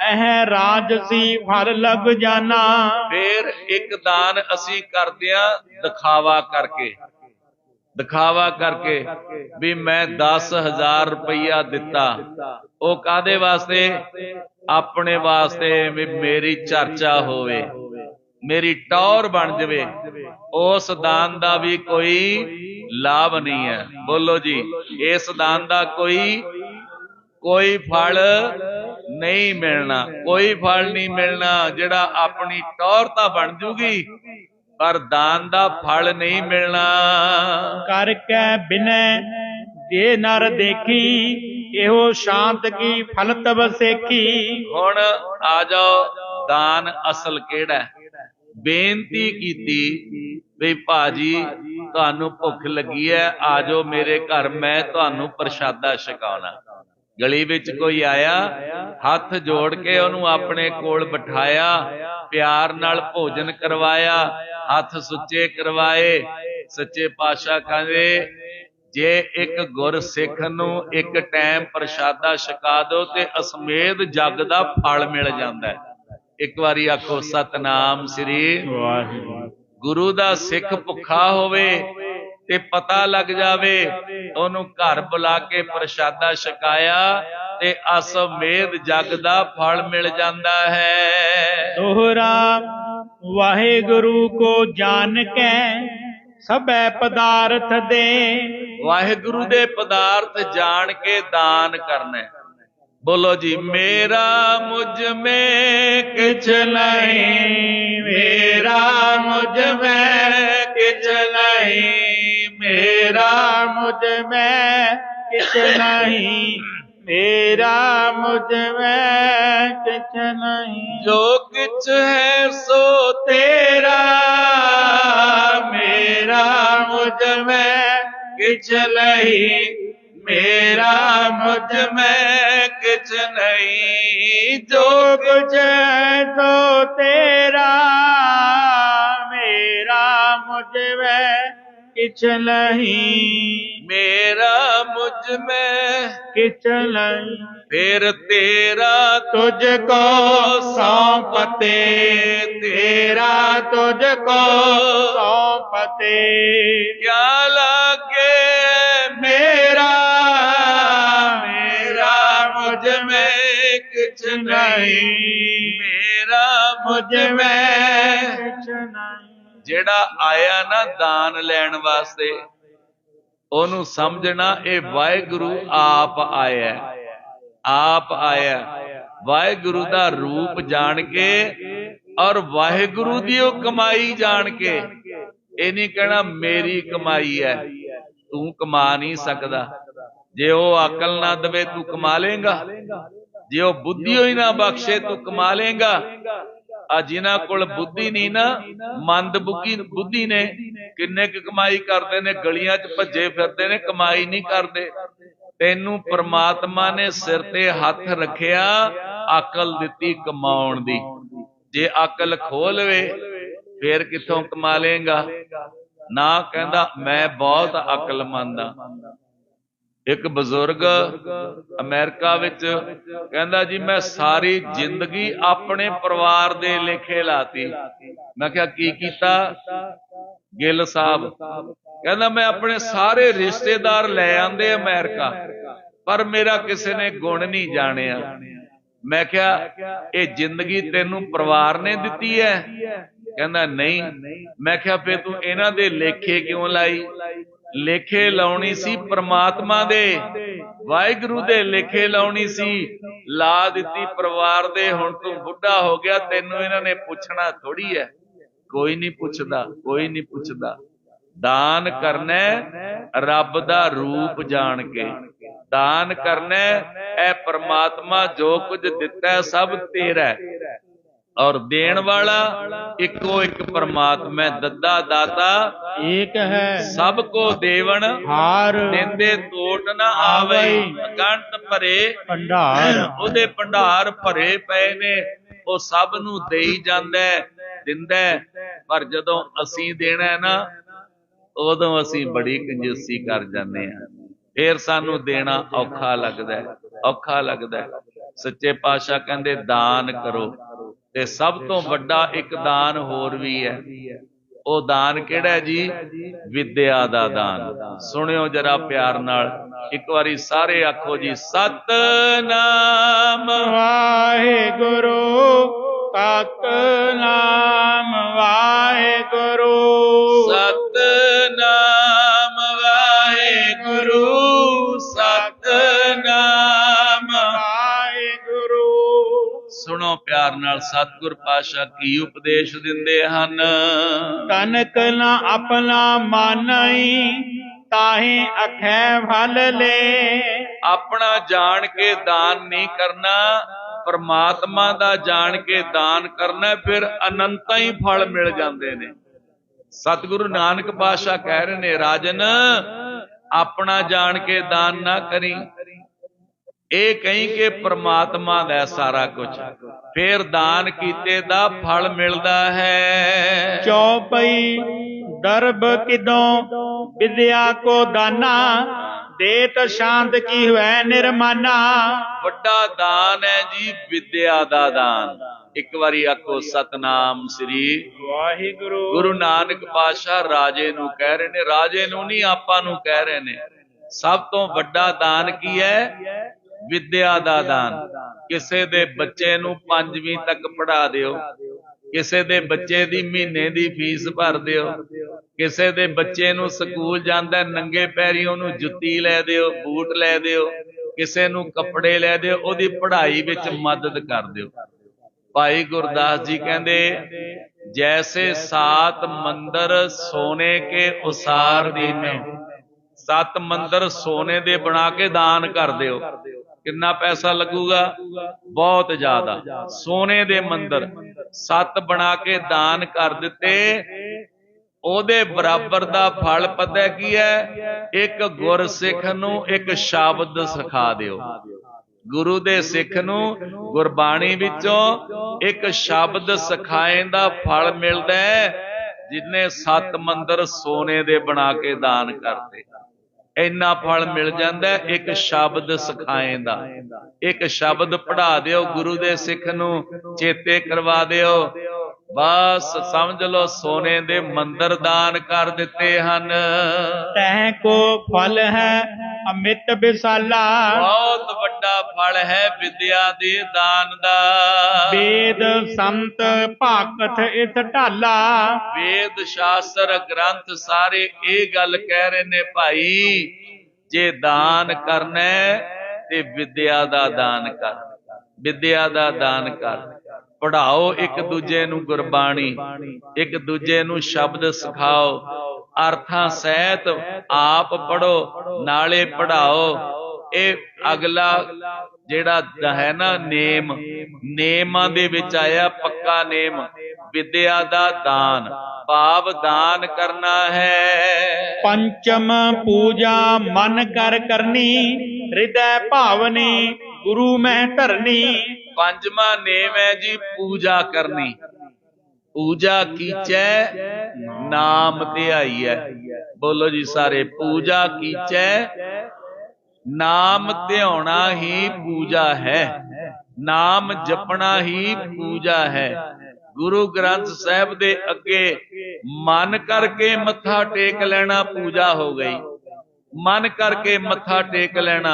ਇਹ ਰਾਜਸੀ ਫਲ ਲਗ ਜਾਣਾ। ਫਿਰ ਇੱਕ ਦਾਨ ਅਸੀਂ ਕਰਦੇ ਆ ਦਿਖਾਵਾ ਕਰਕੇ, ਦਿਖਾਵਾ ਕਰਕੇ ਵੀ ਮੈਂ 10,000 ਰੁਪਈਆ ਦਿੱਤਾ। ਉਹ ਕਾਹਦੇ ਵਾਸਤੇ? ਆਪਣੇ ਵਾਸਤੇ, ਵੀ ਮੇਰੀ ਚਰਚਾ ਹੋਵੇ, ਮੇਰੀ ਟੌਰ ਬਣ ਜਾਵੇ। ਉਸ ਦਾਨ ਦਾ ਵੀ ਕੋਈ ਲਾਭ ਨਹੀਂ ਹੈ। ਬੋਲੋ ਜੀ, ਇਸ ਦਾਨ ਦਾ ਕੋਈ ਫਲ ਨਹੀਂ ਮਿਲਣਾ, ਕੋਈ ਫਲ ਨਹੀਂ ਮਿਲਣਾ। ਜਿਹੜਾ ਆਪਣੀ ਟੌਰ ਤਾਂ ਬਣ ਜੂਗੀ, ਪਰ ਦਾਨ ਦਾ ਫਲ ਨਹੀਂ ਮਿਲਣਾ। ਕਰਕੇ ਬਿਨੈ ਜੇ ਨਰ ਦੇਖੀ, ਇਹੋ ਸ਼ਾਂਤ ਕੀ ਫਲ ਤਬ ਸੇਖੀ। ਹੁਣ ਆ ਜਾਓ, ਦਾਨ ਅਸਲ ਕਿਹੜਾ? ਬੇਨਤੀ ਕੀਤੀ ਵੀ ਭਾਜੀ ਤੁਹਾਨੂੰ ਭੁੱਖ ਲੱਗੀ ਹੈ, ਆ ਜਾਓ ਮੇਰੇ ਘਰ, ਮੈਂ ਤੁਹਾਨੂੰ ਪ੍ਰਸ਼ਾਦਾ ਛਕਾਉਣਾ। ਗਲੀ ਵਿੱਚ ਕੋਈ ਆਇਆ, ਹੱਥ ਜੋੜ ਕੇ ਉਹਨੂੰ ਆਪਣੇ ਕੋਲ ਬਿਠਾਇਆ, ਪਿਆਰ ਨਾਲ ਭੋਜਨ ਕਰਵਾਇਆ, ਹੱਥ ਸੁੱਚੇ ਕਰਵਾਏ। ਸੱਚੇ ਪਾਤਸ਼ਾਹ ਕਹਿੰਦੇ ਜੇ ਇੱਕ ਗੁਰਸਿੱਖ ਨੂੰ ਇੱਕ ਟਾਈਮ ਪ੍ਰਸ਼ਾਦਾ ਛਕਾ ਦਿਓ ਤੇ ਅਸਮੇਧ ਜੱਗ ਦਾ ਫਲ ਮਿਲ ਜਾਂਦਾ ਹੈ। ਇੱਕ ਵਾਰੀ ਆਖੋ ਸਤਨਾਮ ਸ੍ਰੀ ਵਾਹਿਗੁਰੂ। ਗੁਰੂ ਦਾ ਸਿੱਖ ਭੁੱਖਾ ਹੋਵੇ ਤੇ ਪਤਾ ਲੱਗ ਜਾਵੇ, ਉਹਨੂੰ ਘਰ ਬੁਲਾ ਕੇ ਪ੍ਰਸ਼ਾਦਾ ਛਕਾਇਆ ਤੇ ਅਸਮੇਧ ਜੱਗ ਦਾ ਫਲ ਮਿਲ ਜਾਂਦਾ ਹੈ। ਦੋਹਰਾ ਵਾਹਿਗੁਰੂ ਕੋ ਜਾਣ ਕੇ ਸਭੈ ਪਦਾਰਥ ਦੇ। ਵਾਹਿਗੁਰੂ ਦੇ ਪਦਾਰਥ ਜਾਣ ਕੇ ਦਾਨ ਕਰਨਾ। बोलो जी। मेरा मुझ में किछ नहीं, मेरा मुझ में किछ नहीं, मेरा मुझ में किछ नहीं, मेरा मुझ में किछ नहीं। जो किछ है सो तेरा, मेरा मुझ में किछ नहीं, मेरा मुझ में किछ नहीं। जो कुछ है तो तेरा, मेरा मुझ में किछ नहीं, मेरा मुझ में किछ नहीं। फिर तेरा तुझको सौंपते, तेरा तुझको सौंपते, क्या लागे मेरा, मेरा मुझ में किछ नहीं, मेरा मुझ में किछ नहीं। ਜਿਹੜਾ ਆਇਆ ਨਾ ਦਾਨ ਲੈਣ ਵਾਸਤੇ, ਉਹਨੂੰ ਸਮਝਣਾ ਇਹ ਵਾਹਿਗੁਰੂ ਆਪ ਆਇਆ, ਆਪ ਆਇਆ। ਵਾਹਿਗੁਰੂ ਦਾ ਰੂਪ ਜਾਣ ਕੇ ਔਰ ਵਾਹਿਗੁਰੂ ਦੀ ਉਹ ਕਮਾਈ ਜਾਣ ਕੇ। ਇਹ ਨਹੀਂ ਕਹਿਣਾ ਮੇਰੀ ਕਮਾਈ ਹੈ, ਤੂੰ ਕਮਾ ਨਹੀਂ ਸਕਦਾ। ਜੇ ਉਹ ਅਕਲ ਨਾ ਦੇਵੇ ਤੂੰ ਕਮਾ ਲੇਗਾ, ਜੇ ਉਹ ਬੁੱਧੀ ਹੋਈ ਨਾ ਬਖਸ਼ੇ ਤੂੰ ਕਮਾ ਲੇਗਾ। ਆ ਜਿਨ੍ਹਾਂ ਕੋਲ ਬੁੱਧੀ ਨਹੀਂ ਨਾ, ਮੰਦ ਬੁੱਧੀ ਨੇ, ਕਿੰਨੇ ਕੁ ਕਮਾਈ ਕਰਦੇ ਨੇ, ਗਲੀਆਂ 'ਚ ਭੱਜੇ ਫਿਰਦੇ ਨੇ, ਕਮਾਈ ਨਹੀਂ ਕਰਦੇ। ਤੈਨੂੰ ਪ੍ਰਮਾਤਮਾ ਨੇ ਸਿਰ ਤੇ ਹੱਥ ਰੱਖਿਆ, ਅਕਲ ਦਿੱਤੀ ਕਮਾਉਣ ਦੀ। ਜੇ ਅਕਲ ਖੋਹ ਲਵੇ ਫੇਰ ਕਿੱਥੋਂ ਕਮਾ ਲੇਗਾ? ਨਾ, ਕਹਿੰਦਾ ਮੈਂ ਬਹੁਤ ਅਕਲਮੰਦ ਆ। ਇੱਕ ਬਜ਼ੁਰਗ ਅਮਰੀਕਾ ਵਿੱਚ ਕਹਿੰਦਾ ਜੀ ਮੈਂ ਸਾਰੀ ਜ਼ਿੰਦਗੀ ਆਪਣੇ ਪਰਿਵਾਰ ਦੇ ਲੇਖੇ ਲਾਤੀ। ਮੈਂ ਕਿਹਾ ਕੀ ਕੀਤਾ? ਗਿੱਲ ਸਾਹਿਬ ਕਹਿੰਦਾ ਮੈਂ ਆਪਣੇ ਸਾਰੇ ਰਿਸ਼ਤੇਦਾਰ ਲੈ ਆਂਦੇ ਅਮਰੀਕਾ, ਪਰ ਮੇਰਾ ਕਿਸੇ ਨੇ ਗੁਣ ਨਹੀਂ ਜਾਣਿਆ। ਮੈਂ ਕਿਹਾ ਇਹ ਜ਼ਿੰਦਗੀ ਤੈਨੂੰ ਪਰਿਵਾਰ ਨੇ ਦਿੱਤੀ ਹੈ? ਕਹਿੰਦਾ ਨਹੀਂ। ਮੈਂ ਕਿਹਾ ਫੇਰ ਤੂੰ ਇਹਨਾਂ ਦੇ ਲੇਖੇ ਕਿਉਂ ਲਾਈ? ਲੇਖੇ ਲਾਉਣੀ ਸੀ ਪ੍ਰਮਾਤਮਾ ਦੇ, ਵਾਹਿਗੁਰੂ ਦੇ ਲੇਖੇ ਲਾਉਣੀ ਸੀ, ਲਾ ਦਿੱਤੀ ਪਰਿਵਾਰ ਦੇ। ਹੁਣ ਤੂੰ ਬੁੱਢਾ ਹੋ ਗਿਆ, ਤੈਨੂੰ ਇਹਨਾਂ ਨੇ ਪੁੱਛਣਾ ਥੋੜੀ ਹੈ। ਕੋਈ ਨਹੀਂ ਪੁੱਛਦਾ, ਕੋਈ ਨਹੀਂ ਪੁੱਛਦਾ। ਦਾਨ ਕਰਨਾ ਰੱਬ ਦਾ ਰੂਪ ਜਾਣ ਕੇ, ਦਾਨ ਕਰਨਾ ਇਹ ਪ੍ਰਮਾਤਮਾ ਜੋ ਕੁਝ ਦਿੱਤਾ ਸਭ ਤੇਰਾ, ਔਰ ਦੇਣ ਵਾਲਾ ਇੱਕੋ ਇੱਕ ਪ੍ਰਮਾਤਮਾ। ਦੱਦਾ ਦਾਤਾ ਏਕ ਹੈ, ਸਭ ਕੋ ਦੇਵਨ ਹਾਰ, ਦਿੰਦੇ ਤੋਟ ਨਾ ਆਵੇ। ਅਗੰਤ ਭਰੇ ਭੰਡਾਰ, ਉਹਦੇ ਭੰਡਾਰ ਭਰੇ ਪਏ ਨੇ, ਉਹ ਸਭ ਨੂੰ ਦੇਈ ਜਾਂਦਾ, ਦਿੰਦਾ। ਪਰ ਜਦੋਂ ਅਸੀਂ ਦੇਣਾ ਨਾ, ਉਦੋਂ ਅਸੀਂ ਬੜੀ ਕੰਜੂਸੀ ਕਰ ਜਾਂਦੇ ਹਾਂ, ਫੇਰ ਸਾਨੂੰ ਦੇਣਾ ਔਖਾ ਲੱਗਦਾ, ਔਖਾ ਲੱਗਦਾ। ਸੱਚੇ ਪਾਤਸ਼ਾਹ ਕਹਿੰਦੇ ਦਾਨ ਕਰੋ। ਤੇ ਸਭ ਤੋਂ ਵੱਡਾ ਇੱਕ ਦਾਨ ਹੋਰ ਵੀ ਹੈ। ਉਹ ਦਾਨ ਕਿਹੜਾ ਜੀ? ਵਿਦਿਆ ਦਾ ਦਾਨ। ਸੁਣਿਓ ਜਰਾ ਪਿਆਰ ਨਾਲ, ਇੱਕ ਵਾਰੀ ਸਾਰੇ ਆਖੋ ਜੀ, ਸਤਨਾਮ ਵਾਹਿਗੁਰੂ, ਸਤਨਾਮ ਵਾਹਿਗੁਰੂ, ਸਤਨਾਮ ਵਾਹਿਗੁਰੂ, ਸਤਨਾਮ ਵਾਹਿਗੁਰੂ। ਸੁਣੋ ਪਿਆਰ ਨਾਲ, ਸਤਿਗੁਰ ਪਾਤਸ਼ਾਹ ਕੀ ਉਪਦੇਸ਼ ਦਿੰਦੇ ਹਨ? ਤਨਕ ਨਾ ਆਪਣਾ ਮਾਨਈ, ਤਾਹੇ ਅਖੈ ਫਲ ਲੈ। ਆਪਣਾ ਜਾਣ ਕੇ ਦਾਨ ਨਹੀਂ ਕਰਨਾ, ਪਰਮਾਤਮਾ ਦਾ ਜਾਣ ਕੇ ਦਾਨ ਕਰਨਾ, ਫਿਰ ਅਨੰਤਾਂ ਹੀ ਫਲ ਮਿਲ ਜਾਂਦੇ ਨੇ। ਸਤਿਗੁਰੂ ਨਾਨਕ ਪਾਤਸ਼ਾਹ ਕਹਿ ਰਹੇ ਨੇ, ਰਾਜਨ ਆਪਣਾ ਜਾਣ ਕੇ ਦਾਨ ਨਾ ਕਰੀ, ਇਹ ਕਹੀਂ ਕਿ ਪ੍ਰਮਾਤਮਾ ਦਾ ਸਾਰਾ ਕੁਝ, ਫੇਰ ਦਾਨ ਕੀਤੇ ਦਾ ਫਲ ਮਿਲਦਾ ਹੈ। ਚੌਪਈ ਦਰਬ ਕਿਦੋਂ ਵਿਦਿਆ ਕੋ ਦਾਨਾ, ਦੇਤ ਸ਼ਾਂਤ ਕੀ ਹੋਇ ਨਿਰਮਾਨਾ। ਵੱਡਾ ਦਾਨ ਹੈ ਜੀ ਵਿਦਿਆ ਦਾ ਦਾਨ। ਇੱਕ ਵਾਰੀ ਆਖੋ ਸਤਨਾਮ ਸ੍ਰੀ ਵਾਹਿਗੁਰੂ। ਗੁਰੂ ਨਾਨਕ ਪਾਤਸ਼ਾਹ ਰਾਜੇ ਨੂੰ ਕਹਿ ਰਹੇ ਨੇ, ਰਾਜੇ ਨੂੰ ਨਹੀਂ ਆਪਾਂ ਨੂੰ ਕਹਿ ਰਹੇ ਨੇ। ਸਭ ਤੋਂ ਵੱਡਾ ਦਾਨ ਕੀ ਹੈ? ਵਿਦਿਆ ਦਾ ਦਾਨ। ਕਿਸੇ ਦੇ ਬੱਚੇ ਨੂੰ 5ਵੀਂ ਤੱਕ ਪੜ੍ਹਾ ਦਿਓ, ਕਿਸੇ ਦੇ ਬੱਚੇ ਦੀ ਮਹੀਨੇ ਦੀ ਫੀਸ ਭਰ ਦਿਓ, ਕਿਸੇ ਦੇ ਬੱਚੇ ਨੂੰ ਸਕੂਲ ਜਾਂਦਾ ਨੰਗੇ ਪੈਰੀ ਉਹਨੂੰ ਜੁੱਤੀ ਲੈ ਦਿਓ, ਬੂਟ ਲੈ ਦਿਓ, ਕਿਸੇ ਨੂੰ ਕੱਪੜੇ ਲੈ ਦਿਓ, ਉਹਦੀ ਪੜ੍ਹਾਈ ਵਿੱਚ ਮਦਦ ਕਰ ਦਿਓ। ਭਾਈ ਗੁਰਦਾਸ ਜੀ ਕਹਿੰਦੇ जैसे सात मंदिर सोने के उसार दीने, सत मंदिर सोने दे बना के दान कर दिओ। कितना पैसा लगूगा? बहुत ज्यादा। सोने दे मंदिर सत बना के दान कर दिते, ਉਹਦੇ ਬਰਾਬਰ ਦਾ ਫਲ ਪਤਾ ਕੀ ਹੈ? ਇੱਕ ਗੁਰਸਿੱਖ ਨੂੰ ਇੱਕ ਸ਼ਬਦ ਸਿਖਾ ਦਿਓ। ਗੁਰੂ ਦੇ ਸਿੱਖ ਨੂੰ ਗੁਰਬਾਣੀ ਵਿੱਚੋਂ ਇੱਕ ਸ਼ਬਦ ਸਿਖਾਏ ਦਾ ਫਲ ਮਿਲਦਾ ਹੈ, ਜਿਨੇ 7 ਮੰਦਰ ਸੋਨੇ ਦੇ ਬਣਾ ਕੇ ਦਾਨ ਕਰਤੇ। ਇੰਨਾ ਫਲ ਮਿਲ ਜਾਂਦਾ ਇੱਕ ਸ਼ਬਦ ਸਿਖਾਏ ਦਾ। ਇੱਕ ਸ਼ਬਦ ਪੜ੍ਹਾ ਦਿਓ, ਗੁਰੂ ਦੇ ਸਿੱਖ ਨੂੰ ਚੇਤੇ ਕਰਵਾ ਦਿਓ, बस समझ लो सोने दे मंदिर दान कर दिते हन। तह को फल है अमित विशाला, बहुत बड़ा फल है विद्या दे दान दा। वेद संत भागत इस ढाला, वेद शास्त्र ग्रंथ सारे ये गल कह रहे ने भाई, जे दान करना ते विद्या दा दान कर, विद्या दा दान कर। पढ़ाओ एक दूजे नू गुरबाणी, एक दूजे नू शब्द सिखाओ, अर्थां सहित आप पढ़ो नाले पढ़ाओ। ये अगला जेड़ा है ना नेम, नेमां दे विच आया पक्का नेम, विद्या दा दान, भाव दान करना है। पंचम पूजा मन कर करनी, हृदय भावनी गुरु में धरनी। पंजवा नेम है जी पूजा करनी। पूजा कीचै नाम ध्याई है। बोलो जी सारे, पूजा कीचै नाम ध्याना ही पूजा है, नाम जपना ही पूजा है। गुरु ग्रंथ साहिब दे अगे मन करके मत्था टेक लेना पूजा हो गई। मन करके मत्था टेक लेना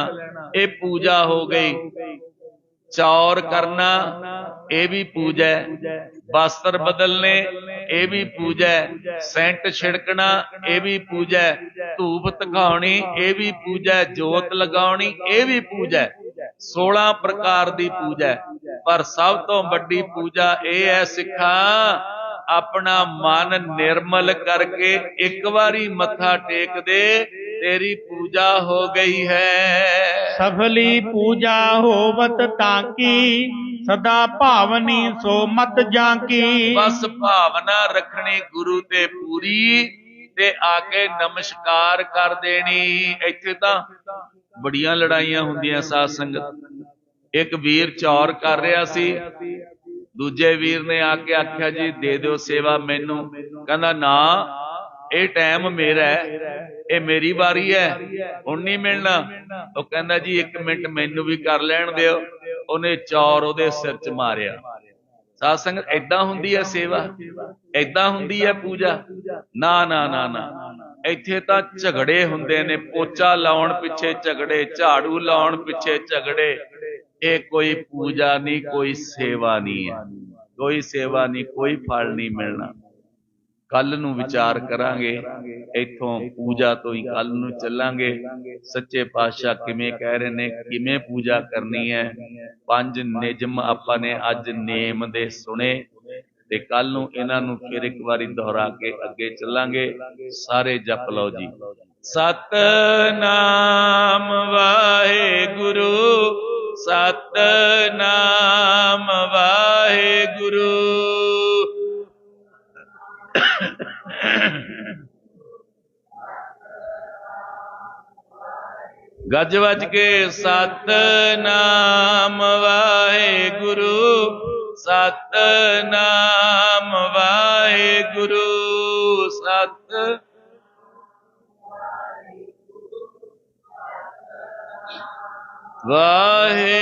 ये पूजा हो गई। चौर करना ये भी पूजा है, वस्त्र बदलने ये भी पूजा है, सेंट छिड़कना ये भी पूजा है, धूप तकाउणी ये भी पूजा है, जोत लगाउणी ये भी पूजा है। 16 प्रकार दी पूजा है, पर सब तो बड़ी पूजा ये है सिखा अपना मन निर्मल करके एक बारी मत्था टेक दे, तेरी पूजा हो गई है। सफली पूजा होवत ताकी, सदा भावनी सो मत जाकी। बस भावना रखनी गुरु ते पूरी, ते आके नमस्कार कर देनी। इत्थे तां बड़ियां लड़ाइयां हुंदियां साध संगत। एक वीर चौर कर रहा सी, दूजे वीर ने आके आख्या जी दे दो सेवा मैनू, कहंदा ना ये टाइम मेरा है, ये मेरी बारी है, हुण नहीं मिलना। वो कहंदा जी 1 मिनट मैनू भी कर लैण दिओ। उहने चौर उहदे सिर च मारिया। साध संगत ऐदां हुंदी है सेवा, ऐदां हुंदी है पूजा? ना ना ना ना, ਇੱਥੇ ਤਾਂ ਝਗੜੇ ਹੁੰਦੇ ਨੇ, ਪੋਚਾ ਲਾਉਣ ਪਿੱਛੇ ਝਗੜੇ, ਝਾੜੂ ਲਾਉਣ ਪਿੱਛੇ ਝਗੜੇ। ਇਹ ਕੋਈ ਪੂਜਾ ਨਹੀਂ, ਕੋਈ ਸੇਵਾ ਨਹੀਂ ਹੈ, ਕੋਈ ਸੇਵਾ ਨਹੀਂ, ਕੋਈ ਫਲ ਨਹੀਂ ਮਿਲਣਾ। ਕੱਲ ਨੂੰ ਵਿਚਾਰ ਕਰਾਂਗੇ, ਇੱਥੋਂ ਪੂਜਾ ਤੋਂ ਹੀ ਕੱਲ ਨੂੰ ਚੱਲਾਂਗੇ। ਸੱਚੇ ਪਾਤਸ਼ਾਹ ਕਿਵੇਂ ਕਹਿ ਰਹੇ ਨੇ, ਕਿਵੇਂ ਪੂਜਾ ਕਰਨੀ ਹੈ। 5 ਨਿਯਮ ਆਪਾਂ ਨੇ ਅੱਜ ਨੇਮ ਦੇ ਸੁਣੇ, ਤੇ ਕੱਲ ਨੂੰ ਇਹਨਾਂ ਨੂੰ ਫਿਰ ਇੱਕ ਵਾਰੀ ਦੁਹਰਾ ਕੇ ਅੱਗੇ ਚੱਲਾਂਗੇ। ਸਾਰੇ ਜਪ ਲਓ ਜੀ। ਸਤਨਾਮ ਵਾਹਿਗੁਰੂ, ਸਤਨਾਮ ਵਾਹਿਗੁਰੂ। ਗੱਜ ਵੱਜ ਕੇ ਸਤਨਾਮ ਵਾਹਿਗੁਰੂ, ਸਤਨਾਮ ਵਾਹਿਗੁਰੂ। ਸਤ ਵਾਹਿ